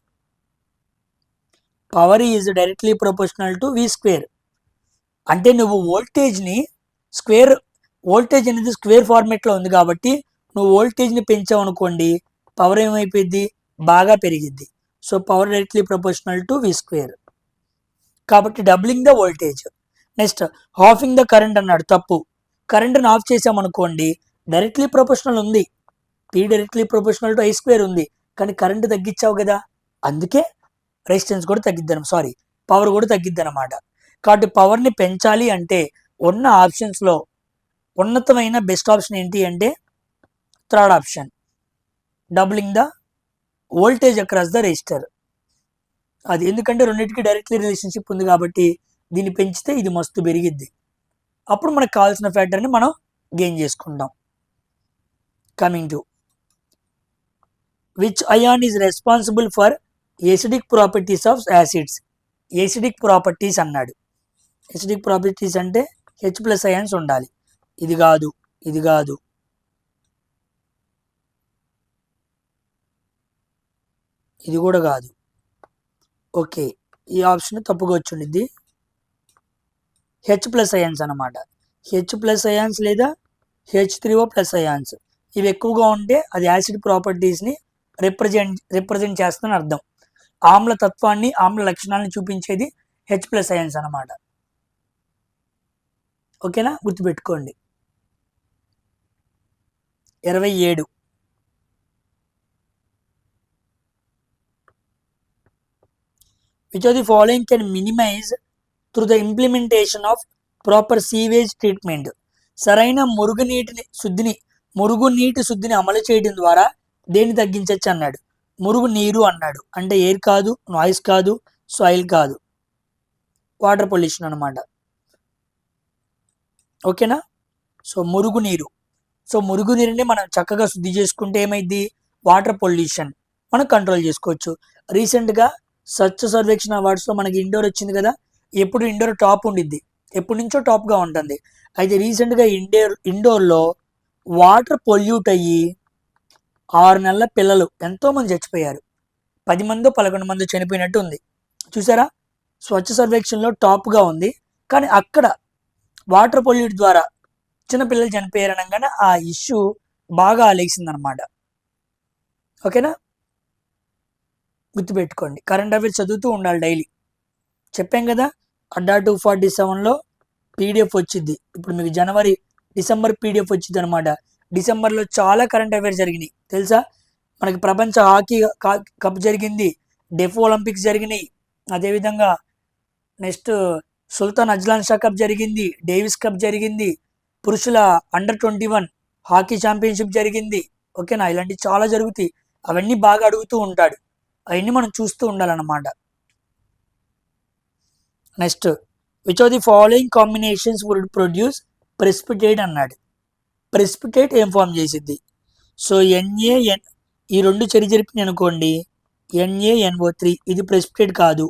power is directly proportional to V². అంటే నువ్వు వోల్టేజ్ అనేది స్క్వేర్ ఫార్మేట్లో ఉంది కాబట్టి నువ్వు వోల్టేజ్ని పెంచావు అనుకోండి, పవర్ ఏమైపోయింది? బాగా పెరిగిద్ది. So power directly proportional to V². కాబట్టి doubling the voltage. Next halving the current అన్నాడు, తప్పు. కరెంట్ని ఆఫ్ చేసామనుకోండి, డైరెక్ట్లీ ప్రొపోర్షనల్ ఉంది, P directly proportional to I² ఉంది, కానీ కరెంట్ తగ్గించావు కదా, అందుకే రెసిస్టెన్స్ కూడా పవర్ కూడా తగ్గిద్ది అనమాట. కాబట్టి పవర్ని పెంచాలి అంటే ఉన్న ఆప్షన్స్లో ఉన్నతమైన బెస్ట్ ఆప్షన్ ఏంటి అంటే third option, doubling the voltage across the resistor. అది ఎందుకంటే రెండింటికి డైరెక్ట్లీ రిలేషన్షిప్ ఉంది కాబట్టి దీన్ని పెంచితే ఇది మస్తు పెరిగిద్ది. అప్పుడు మనకు కావాల్సిన ఫ్యాక్టర్ని మనం గెయిన్ చేసుకుంటాం. Coming to which ion is responsible for acidic properties of acids, acidic properties అన్నాడు. ఎసిడిక్ ప్రాపర్టీస్ అంటే H+ అయాన్స్ ఉండాలి. ఇది కాదు, ఇది కాదు. ఇది కూడా కాదు. ఓకే, ఈ ఆప్షన్ తప్పుగా వచ్చింది. H+ అయాన్స్ అనమాట. H+ అయాన్స్ లేదా H3O+ అయాన్స్ ఇవి ఎక్కువగా ఉంటే అది యాసిడ్ ప్రాపర్టీస్ని రిప్రజెంట్ చేస్తుందని అర్థం. ఆమ్లతత్వాన్ని, ఆమ్ల లక్షణాలను చూపించేది H+ అయాన్స్ అనమాట. ఓకేనా, గుర్తుపెట్టుకోండి. 27. Which of the following can minimize through the implementation of proper sewage treatment? సరైన మురుగునీటి శుద్ధిని అమలు చేయడం ద్వారా దేన్ని తగ్గించవచ్చు అన్నాడు. మురుగునీరు అన్నాడు అంటే ఎయిర్ కాదు, నాయిస్ కాదు, సాయిల్ కాదు, వాటర్ పొల్యూషన్ అనమాట. ఓకేనా. సో మురుగునీరుని మనం చక్కగా శుద్ధి చేసుకుంటే ఏమైంది, వాటర్ పొల్యూషన్ మనం కంట్రోల్ చేసుకోవచ్చు. రీసెంట్గా స్వచ్ఛ సర్వేక్షణ అవార్డ్స్లో మనకి ఇండోర్ వచ్చింది కదా. ఎప్పుడు ఇండోర్ టాప్ ఉండిద్ది, ఎప్పటి నుంచో టాప్గా ఉంటుంది. అయితే రీసెంట్గా ఇండోర్లో వాటర్ పొల్యూట్ అయ్యి 6 నెలల పిల్లలు ఎంతోమంది చచ్చిపోయారు. 10 మందో 11 మందో చనిపోయినట్టు ఉంది. చూసారా, స్వచ్ఛ సర్వేక్షణలో టాప్గా ఉంది, కానీ అక్కడ వాటర్ పొల్యూట్ ద్వారా చిన్నపిల్లలు చనిపోయారు అనగానే ఆ ఇష్యూ బాగా లేచిందనమాట. ఓకేనా, గుర్తుపెట్టుకోండి. కరెంట్ అఫైర్స్ చదువుతూ ఉండాలి డైలీ. చెప్పాం కదా, అడ్డా 247లో పీడిఎఫ్ వచ్చింది. ఇప్పుడు మీకు డిసెంబర్ పీడిఎఫ్ వచ్చింది అనమాట. డిసెంబర్లో చాలా కరెంట్ అఫైర్స్ జరిగినాయి తెలుసా. మనకి ప్రపంచ హాకీ కప్ జరిగింది, డెఫ్ ఒలింపిక్స్ జరిగినాయి, అదేవిధంగా నెక్స్ట్ సుల్తాన్ అజ్లాన్ షా కప్ జరిగింది, డేవిస్ కప్ జరిగింది, పురుషుల అండర్-21 హాకీ ఛాంపియన్షిప్ జరిగింది. ఓకేనా, ఇలాంటివి చాలా జరుగుతాయి. అవన్నీ బాగా అడుగుతూ ఉంటాడు, అవన్నీ మనం చూస్తూ ఉండాలన్నమాట. Next, which of the following combinations would produce precipitate అన్నాడు. ప్రెసిపిటేట్ ఏం ఫామ్ చేసిద్ది? సో NaN, ఈ రెండు చెరిజరిపినాయి అనుకోండి, NaNO3, ఇది ప్రెసిపిటేట్ కాదు,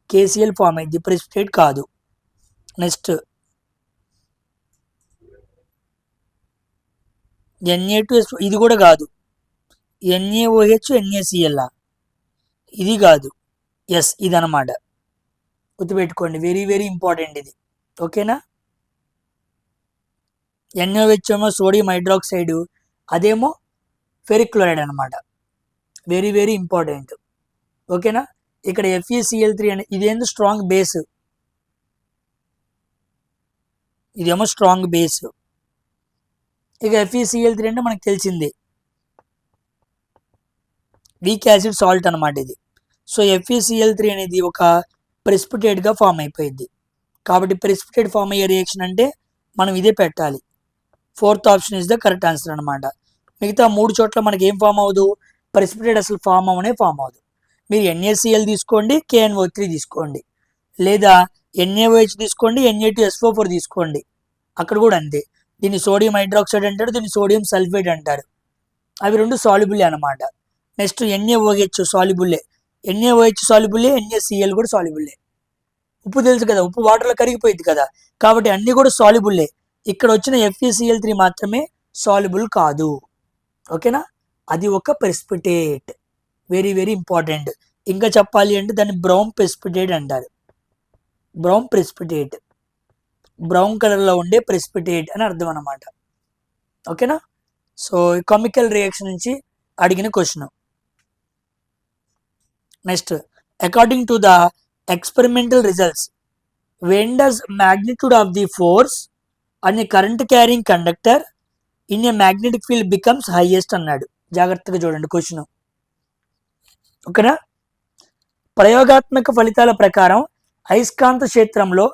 KCl ఫామ్ అయింది, ప్రెసిపిటేట్ కాదు. నెక్స్ట్ Na2S, ఇది కూడా కాదు. NaOH NaCl, ఇది కాదు. ఎస్, ఇదనమాట. గుర్తుపెట్టుకోండి, వెరీ వెరీ ఇంపార్టెంట్ ఇది. ఓకేనా. NaOH ఏమో సోడియం హైడ్రాక్సైడ్, అదేమో ఫెరిక్ క్లోరైడ్ అనమాట. Very very important. ఓకేనా. ఇక్కడ FeCl3 అని ఇదేందో స్ట్రాంగ్ బేస్, ఇదేమో స్ట్రాంగ్ బేస్. ఇక FeCl3 అంటే మనకు తెలిసిందే వీక్ యాసిడ్ సాల్ట్ అనమాట ఇది. సో FeCl3 అనేది ఒక ప్రెసిపిటేట్గా ఫామ్ అయిపోయింది. కాబట్టి ప్రెసిపిటేట్ ఫామ్ అయ్యే రియాక్షన్ అంటే మనం ఇదే పెట్టాలి. 4th option is the correct answer అనమాట. మిగతా 3 చోట్ల మనకి ఏం ఫామ్ అవ్వదు, ప్రెసిపిటేట్ అసలు ఫామ్ అవ్వదు. మీరు NaCl తీసుకోండి, KNO3 తీసుకోండి, లేదా NaOH తీసుకోండి, Na2SO4 తీసుకోండి, అక్కడ కూడా అంతే. దీన్ని సోడియం హైడ్రాక్సైడ్ అంటారు, దీన్ని సోడియం సల్ఫేట్ అంటారు. అవి రెండు సాల్యుబులే అనమాట. నెక్స్ట్ NaOH సాల్యుబులే, NaOH సాల్యుబులే, NaCl కూడా సాల్యుబులే. ఉప్పు తెలుసు కదా, ఉప్పు వాటర్లో కరిగిపోయింది కదా, కాబట్టి అన్నీ కూడా సాల్యుబులే. ఇక్కడ వచ్చిన FeCl3 మాత్రమే సాల్యుబుల్ కాదు. ఓకేనా, అది ఒక ప్రెసిపిటేట్, వెరీ వెరీ ఇంపార్టెంట్. ఇంకా చెప్పాలి అంటే దాన్ని బ్రౌన్ ప్రెసిపిటేట్ అంటారు. బ్రౌన్ ప్రెసిపిటేట్, బ్రౌన్ కలర్లో ఉండే ప్రెసిపిటేట్ అని అర్థం అనమాట. ఓకేనా. సో కెమికల్ రియాక్షన్ నుంచి అడిగిన question. Next, according to the experimental results, when does magnitude of the force on a current carrying conductor in a magnetic field becomes highest అన్నాడు. జాగ్రత్తగా చూడండి క్వశ్చన్. ఓకేనా. ప్రయోగాత్మక ఫలితాల ప్రకారం అయస్కాంత క్షేత్రంలో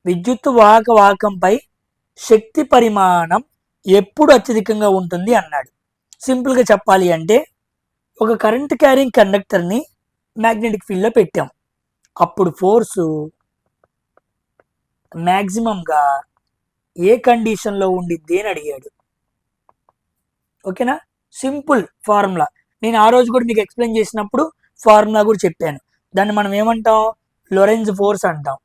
విద్యుత్ వాహకంపై శక్తి పరిమాణం ఎప్పుడు అత్యధికంగా ఉంటుంది అన్నాడు. సింపుల్గా చెప్పాలి అంటే ఒక కరెంట్ క్యారింగ్ కండక్టర్ని మ్యాగ్నెటిక్ ఫీల్డ్లో పెట్టాం, అప్పుడు ఫోర్సు మ్యాక్సిమంగా ఏ కండిషన్లో ఉండిద్ది అని అడిగాడు. ఓకేనా, సింపుల్ ఫార్ములా. నేను ఆ రోజు కూడా మీకు ఎక్స్ప్లెయిన్ చేసినప్పుడు ఫార్ములా కూడా చెప్పాను. దాన్ని మనం ఏమంటాం, లోరెంజ్ ఫోర్స్ అంటాం.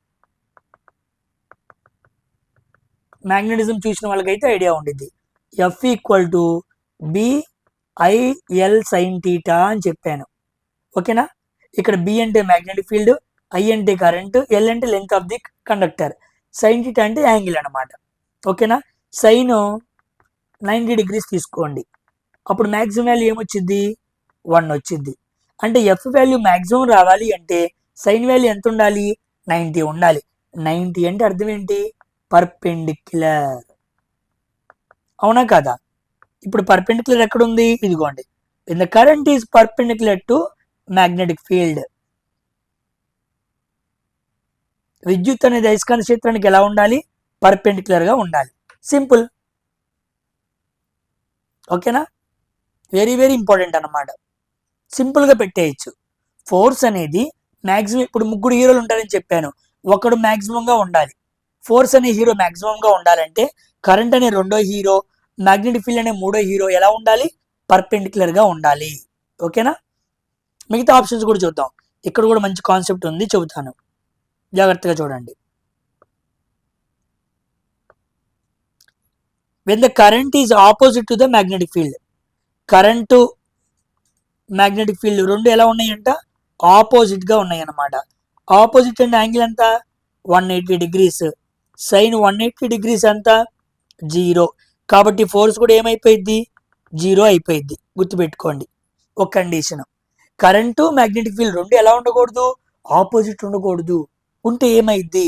మ్యాగ్నెటిజం చూసిన వాళ్ళకైతే ఐడియా ఉండిద్ది. F equal to BIL sine theta అని చెప్పాను. ఓకేనా. ఇక్కడ B అంటే మ్యాగ్నెటిక్ ఫీల్డ్, I అంటే కరెంట్, L అంటే length of the conductor, sine theta అంటే యాంగిల్ అనమాట. ఓకేనా. సైన్ 90 డిగ్రీస్ తీసుకోండి. అప్పుడు మ్యాక్సిమం వాల్యూ ఏమొచ్చింది, 1 వచ్చింది. అంటే ఎఫ్ వాల్యూ మ్యాక్సిమం రావాలి అంటే సైన్ వాల్యూ ఎంత ఉండాలి, 90 ఉండాలి. 90 అంటే అర్థం ఏంటి, పర్పెండిక్యులర్. అవునా కదా. ఇప్పుడు పర్పెండిక్యులర్ ఎక్కడ ఉంది, ఇదిగోండి. when the current is perpendicular to magnetic field, విద్యుత్ అనేది అయస్కాంత క్షేత్రానికి ఎలా ఉండాలి, పర్పెండిక్యులర్ గా ఉండాలి. సింపుల్. ఓకేనా. వెరీ వెరీ ఇంపార్టెంట్ అన్నమాట. సింపుల్ గా పెట్టేయచ్చు. ఫోర్స్ అనేది మ్యాక్సిమం, ఇప్పుడు ముగ్గురు హీరోలు ఉంటారని చెప్పాను, ఒకడు మ్యాక్సిమం గా ఉండాలి. ఫోర్స్ అనే హీరో మ్యాక్సిమం గా ఉండాలంటే కరెంట్ అనే రెండో హీరో, మ్యాగ్నెటిక్ ఫీల్డ్ అనే మూడో హీరో ఎలా ఉండాలి, పర్పెండిక్యులర్ గా ఉండాలి. ఓకేనా. మిగతా ఆప్షన్స్ కూడా చూద్దాం. ఇక్కడ కూడా మంచి కాన్సెప్ట్ ఉంది, చెబుతాను, జాగ్రత్తగా చూడండి. when the current is opposite to the magnetic field, current magnetic field రెండు ఎలా ఉన్నాయంట, ఆపోజిట్ గా ఉన్నాయి అన్నమాట. ఆపోజిట్ అంటే యాంగిల్ ఎంత, 180 డిగ్రీస్. సైన్ 180 డిగ్రీస్ అంత 0. కాబట్టి ఫోర్స్ కూడా ఏమైపోయింది, 0 అయిపోయింది. గుర్తుపెట్టుకోండి. ఒక కండిషన్, కరెంటు మ్యాగ్నెటిక్ ఫీల్డ్ రెండు ఎలా ఉండకూడదు, ఆపోజిట్ ఉండకూడదు. ఉంటే ఏమైద్ది,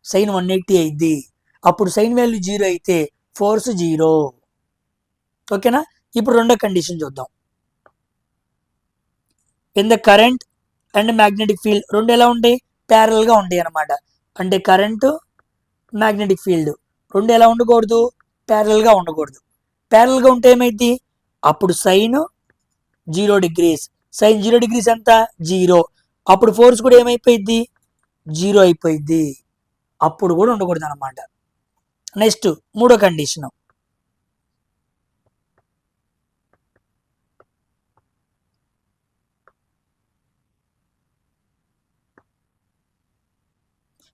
సైన్ 180 అయింది. అప్పుడు సైన్ వాల్యూ 0 అయితే ఫోర్స్ 0. ఓకేనా. ఇప్పుడు రెండో కండిషన్ చూద్దాం. when the current and magnetic field రెండు ఎలా ఉంటాయి, ప్యారల్ గా ఉంటాయి అనమాట. అంటే కరెంటు మ్యాగ్నెటిక్ ఫీల్డ్ రెండు ఎలా ఉండకూడదు, ప్యారల్ గా ఉండకూడదు. ప్యారల్ గా ఉంటే ఏమైంది, అప్పుడు సైన్ 0 డిగ్రీస్, సైన్ 0 డిగ్రీస్ ఎంత 0. అప్పుడు ఫోర్స్ కూడా ఏమైపోయింది, 0 అయిపోయింది. అప్పుడు కూడా ఉండకూడదు అనమాట. నెక్స్ట్ మూడో condition,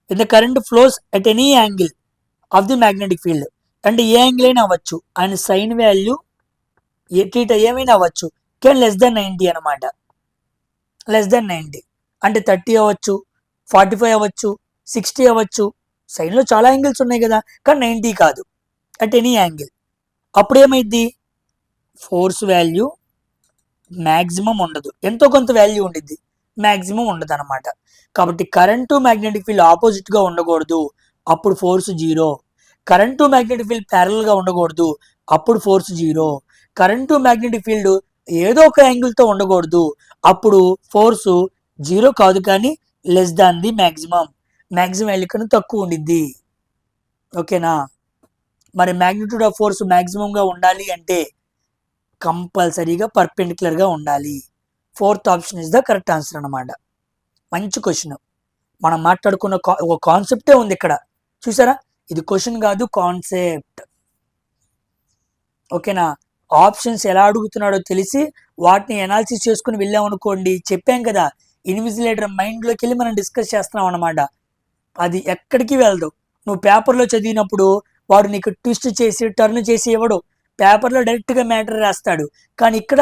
when the current flows at any angle of the magnetic field, అంటే ఏ యాంగిల్ అయినా అవ్వచ్చు, అండ్ సైన్ వాల్యూ థీటా ఏమైనా అవ్వచ్చు, కెన్ లెస్ దెన్ 90 అనమాట. లెస్ దెన్ 90 అంటే 30 అవ్వచ్చు, 45 అవ్వచ్చు, 60 అవ్వచ్చు. సైన్లో చాలా యాంగిల్స్ ఉన్నాయి కదా, కానీ 90 కాదు, అట్ ఎనీ యాంగిల్. అప్పుడు ఏమైంది, ఫోర్స్ వాల్యూ మ్యాక్సిమం ఉండదు, ఎంతో కొంత వాల్యూ ఉండిద్ది, మ్యాక్సిమం ఉండదు అనమాట. కాబట్టి కరెంటు మ్యాగ్నెటిక్ ఫీల్డ్ ఆపోజిట్ గా ఉండకూడదు, అప్పుడు force 0. Current magnetic field parallel గా ఉండకూడదు, అప్పుడు ఫోర్స్ 0. కరెంటు మ్యాగ్నెటిక్ ఫీల్డ్ ఏదో ఒక యాంగిల్ తో ఉండకూడదు, అప్పుడు ఫోర్స్ 0 కాదు, కానీ less than the maximum, maximum value కన్నా తక్కువ ఉండిద్ది. ఓకేనా. మరి మ్యాగ్నిట్యూడ్ ఆఫ్ ఫోర్స్ మ్యాక్సిమం గా ఉండాలి అంటే కంపల్సరీగా పర్పెండిక్యులర్ గా ఉండాలి. Fourth option is the correct answer అనమాట. మంచి క్వశ్చన్. మనం మాట్లాడుకున్న ఒక కాన్సెప్టే ఉంది ఇక్కడ, చూసారా. ఇది క్వశ్చన్ కాదు, కాన్సెప్ట్. ఓకేనా. ఆప్షన్స్ ఎలా అడుగుతున్నాడో తెలిసి వాటిని అనాలిసిస్ చేసుకుని వెళ్ళామనుకోండి, చెప్పాం కదా, ఇన్విజిలేటర్ మైండ్లోకి వెళ్ళి మనం డిస్కస్ చేస్తున్నాం అనమాట. అది ఎక్కడికి వెళ్దు. నువ్వు పేపర్లో చదివినప్పుడు వాడు నీకు ట్విస్ట్ చేసి టర్న్ చేసి ఇవ్వడు, పేపర్లో డైరెక్ట్గా మ్యాటర్ రాస్తాడు. కానీ ఇక్కడ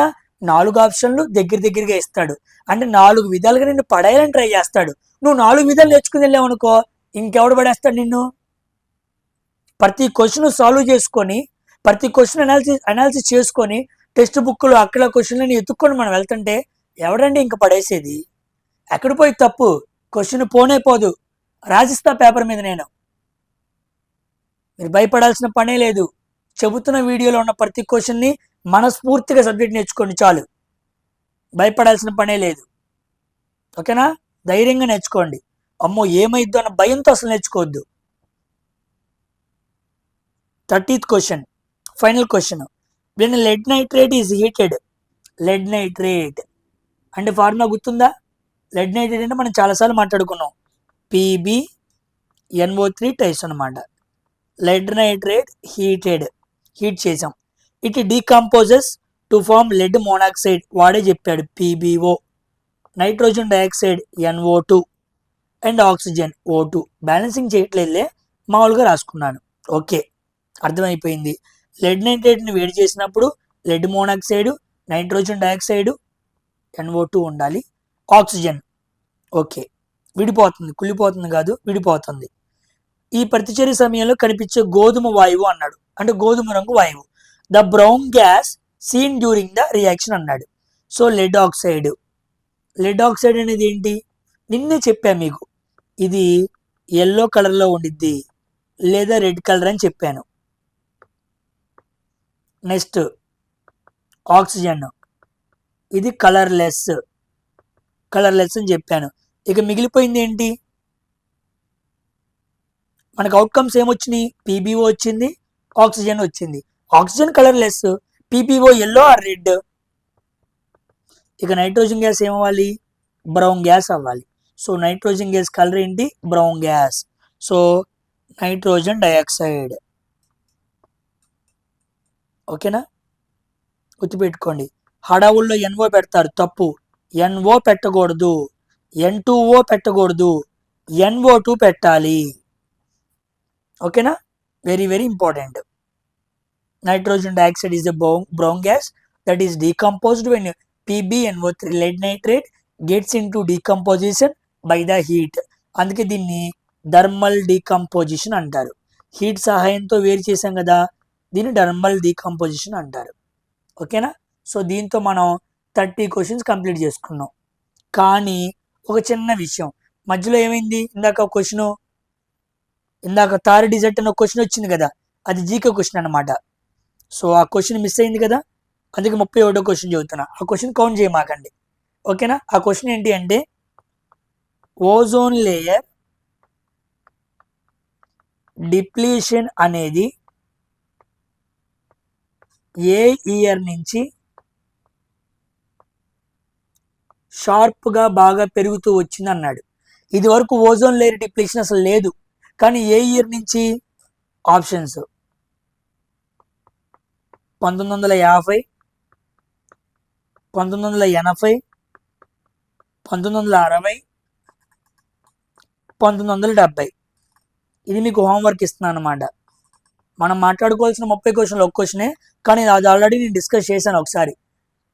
4 ఆప్షన్లు దగ్గరగా ఇస్తాడు, అంటే 4 విధాలుగా నిన్ను పడేయాలని ట్రై చేస్తాడు. నువ్వు 4 విధాలు నేర్చుకుని వెళ్ళావు అనుకో, ఇంకెవడు పడేస్తాడు నిన్ను. ప్రతి క్వశ్చన్ సాల్వ్ చేసుకొని, ప్రతి క్వశ్చన్ అనాలిసిస్ చేసుకొని, టెక్స్ట్ బుక్లో అక్కడ క్వశ్చన్లని ఎత్తుక్కొని మనం వెళ్తుంటే ఎవడండి ఇంక పడేసేది. ఎక్కడ పోయి తప్పు, క్వశ్చన్ పోనే పోదు, రాసిస్తా పేపర్ మీద నేను. మీరు భయపడాల్సిన పనే లేదు. చెబుతున్న వీడియోలో ఉన్న ప్రతి క్వశ్చన్ని మనస్ఫూర్తిగా సబ్జెక్ట్ నేర్చుకోండి చాలు, భయపడాల్సిన పనే లేదు. ఓకేనా. ధైర్యంగా నేర్చుకోండి. అమ్మో ఏమైద్దో అన్న భయంతో అసలు నేర్చుకోవద్దు. 30th question, final question. When lead nitrate is heated, lead nitrate అంటే ఫార్ములా గుర్తుందా. లెడ్ నైట్రేట్ అంటే మనం చాలాసార్లు మాట్లాడుకున్నాం, PbNO3 టైప్స్ అనమాట. లెడ్ నైట్రేట్ హీట్ చేసాం, it decomposes to form lead monoxide వాడే చెప్పాడు PbO, nitrogen dioxide NO2 and oxygen O2. Balancing చేయట్లేదులే, మామూలుగా రాసుకున్నాను. ఓకే, అర్థమైపోయింది. లెడ్ నైట్రేట్ని వేడి చేసినప్పుడు lead monoxide, nitrogen dioxide, NO2 ఉండాలి, ఆక్సిజన్. ఓకే, విడిపోతుంది, కుళ్ళిపోతుంది కాదు, విడిపోతుంది. ఈ ప్రతిచర్య సమయంలో కనిపించే గోధుమ వాయువు అన్నాడు, అంటే గోధుమ రంగు వాయువు. The brown gas seen during the reaction అన్నాడు. So lead oxide. Lead oxide అనేది ఏంటి, నిన్నే చెప్పా మీకు, ఇది ఎల్లో కలర్లో ఉండిద్ది లేదా రెడ్ కలర్ అని చెప్పాను. నెక్స్ట్ ఆక్సిజన్, ఇది కలర్లెస్ అని చెప్పాను. ఇక మిగిలిపోయింది ఏంటి, మనకు అవుట్కమ్స్ ఏమొచ్చినాయి, PbO వచ్చింది, ఆక్సిజన్ వచ్చింది. Oxygen colourless, PbO yellow or red. ఇక నైట్రోజన్ గ్యాస్ ఏమవ్వాలి, బ్రౌన్ గ్యాస్ అవ్వాలి. సో నైట్రోజన్ గ్యాస్ కలర్ ఏంటి, brown gas. So nitrogen dioxide. ఓకేనా, గుర్తుపెట్టుకోండి. హడావుల్లో NO పెడతారు, తప్పు. NO పెట్టకూడదు, N2O పెట్టకూడదు, NO2 పెట్టాలి. ఓకేనా, very very important. Nitrogen dioxide is the brown gas that is decomposed when PbNO3 lead nitrate gets into decomposition by the heat. అందుకే దీన్ని థర్మల్ డీకంపోజిషన్ అంటారు. హీట్ సహాయంతో వేరు చేసాం కదా, దీన్ని థర్మల్ డీకంపోజిషన్ అంటారు. ఓకేనా, సో దీంతో మనం 30 క్వశ్చన్స్ కంప్లీట్ చేసుకున్నాం. కానీ ఒక చిన్న విషయం మధ్యలో ఏమైంది, ఇందాక తారి డిజర్ట్ అనే క్వశ్చన్ వచ్చింది కదా, అది జీకే క్వశ్చన్ అనమాట. సో ఆ క్వశ్చన్ మిస్ అయింది కదా, అందుకే 31వ క్వశ్చన్ చదువుతున్నా. ఆ క్వశ్చన్ కౌంట్ చేయమాకండి. ఓకేనా, ఆ క్వశ్చన్ ఏంటి అంటే, ఓజోన్ లేయర్ డిప్లీషన్ అనేది ఏ ఇయర్ నుంచి షార్ప్గా బాగా పెరుగుతూ వచ్చింది అన్నాడు. ఇది వరకు ఓజోన్ లేయర్ డిప్లీషన్ అసలు లేదు, కానీ ఏ ఇయర్ నుంచి, ఆప్షన్స్ 1950, 1980, 1960, 1970. ఇది మీకు హోంవర్క్ ఇస్తున్నాను అనమాట. మనం మాట్లాడుకోవాల్సిన 30 క్వశ్చన్లు ఒక క్వశ్చనే, కానీ అది ఆల్రెడీ నేను డిస్కస్ చేశాను ఒకసారి.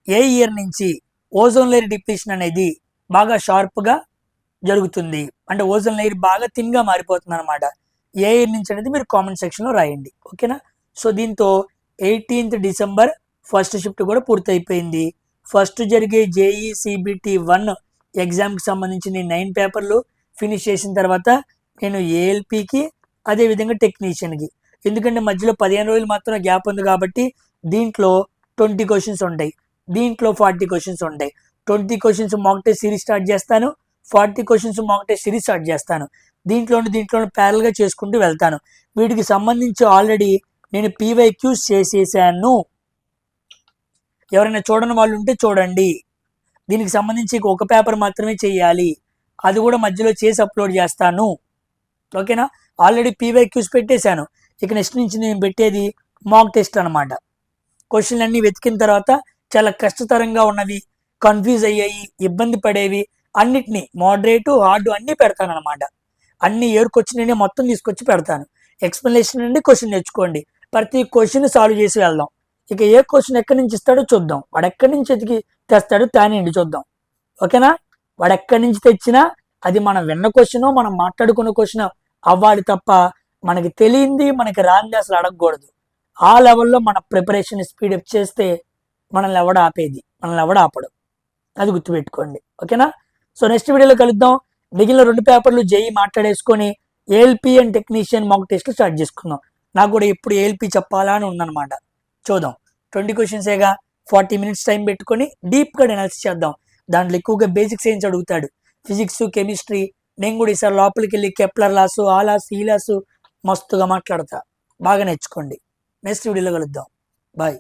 ఏ ఇయర్ నుంచి ఓజోన్ లేయర్ డిప్లీషన్ అనేది బాగా షార్ప్గా జరుగుతుంది, అంటే ఓజోన్ లేయర్ బాగా థిన్గా మారిపోతుంది అనమాట. ఏ ఇయర్ నుంచి అనేది మీరు కామెంట్ సెక్షన్లో రాయండి. ఓకేనా, సో దీంతో 18th డిసెంబర్ ఫస్ట్ షిఫ్ట్ కూడా పూర్తయిపోయింది. ఫస్ట్ జరిగే JEE CBT 1 ఎగ్జామ్కి సంబంధించిన 9 పేపర్లు ఫినిష్ చేసిన తర్వాత నేను ALPకి అదేవిధంగా టెక్నీషియన్కి, ఎందుకంటే మధ్యలో 15 రోజులు మాత్రం గ్యాప్ ఉంది కాబట్టి దీంట్లో 20 క్వశ్చన్స్ ఉంటాయి, దీంట్లో 40 క్వశ్చన్స్ ఉంటాయి. 20 questions mock test series start చేస్తాను, 40 questions mock test series start చేస్తాను. దీంట్లో ప్యారల్గా చేసుకుంటూ వెళ్తాను. వీటికి సంబంధించి ఆల్రెడీ నేను PYQs చేసేసాను. ఎవరైనా చూడని వాళ్ళు ఉంటే చూడండి. దీనికి సంబంధించి ఒక పేపర్ మాత్రమే చేయాలి, అది కూడా మధ్యలో చేసి అప్లోడ్ చేస్తాను. ఓకేనా, ఆల్రెడీ PYQs పెట్టేశాను. ఇక నెక్స్ట్ నుంచి నేను పెట్టేది మాక్ టెస్ట్ అనమాట. క్వశ్చన్లు అన్నీ వెతికిన తర్వాత చాలా కష్టతరంగా ఉన్నవి, కన్ఫ్యూజ్ అయ్యాయి, ఇబ్బంది పడేవి అన్నిటినీ మోడరేటు, హార్డ్ అన్నీ పెడతాను అనమాట. అన్ని ఏరుకొచ్చి నేనే మొత్తం తీసుకొచ్చి పెడతాను. ఎక్స్ప్లెనేషన్ నుండి క్వశ్చన్ నేర్చుకోండి, ప్రతి క్వశ్చన్ సాల్వ్ చేసి వెళ్దాం. ఇక ఏ క్వశ్చన్ ఎక్కడి నుంచి ఇస్తాడో చూద్దాం, వాడు ఎక్కడి నుంచి ఎతికి తెస్తాడో తానేండి చూద్దాం. ఓకేనా, వాడు ఎక్కడి నుంచి తెచ్చినా అది మనం విన్న క్వశ్చన్, మనం మాట్లాడుకున్న క్వశ్చన్ అవ్వాలి తప్ప మనకి తెలియంది మనకి రాంది అసలు అడగకూడదు. ఆ లెవెల్లో మన ప్రిపరేషన్ స్పీడప్ చేస్తే మనల్ని ఎవడ ఆపడు, అది గుర్తుపెట్టుకోండి. ఓకేనా, సో నెక్స్ట్ వీడియోలో కలుద్దాం. మిగిలిన 2 పేపర్లు JEE మాట్లాడేసుకొని ALP అండ్ టెక్నీషియన్ మాక్ టెస్ట్లు స్టార్ట్ చేసుకుందాం. నాకు కూడా ఎప్పుడు ALP చెప్పాలా అని ఉందన్నమాట. చూద్దాం, 20 క్వశ్చన్సేగా, 40 minutes టైం పెట్టుకొని డీప్గా అనాలిసిస్ చేద్దాం. దాంట్లో ఎక్కువగా బేసిక్ సైన్స్ అడుగుతాడు, ఫిజిక్స్, కెమిస్ట్రీ. నేను కూడా ఈసారి లోపలికి వెళ్ళి కెప్లర్ లాసు, ఆ లాసు, ఈ లాసు మస్తుగా మాట్లాడతా, బాగా నేర్చుకోండి. నెక్స్ట్ వీడియోలో కలుద్దాం, బాయ్.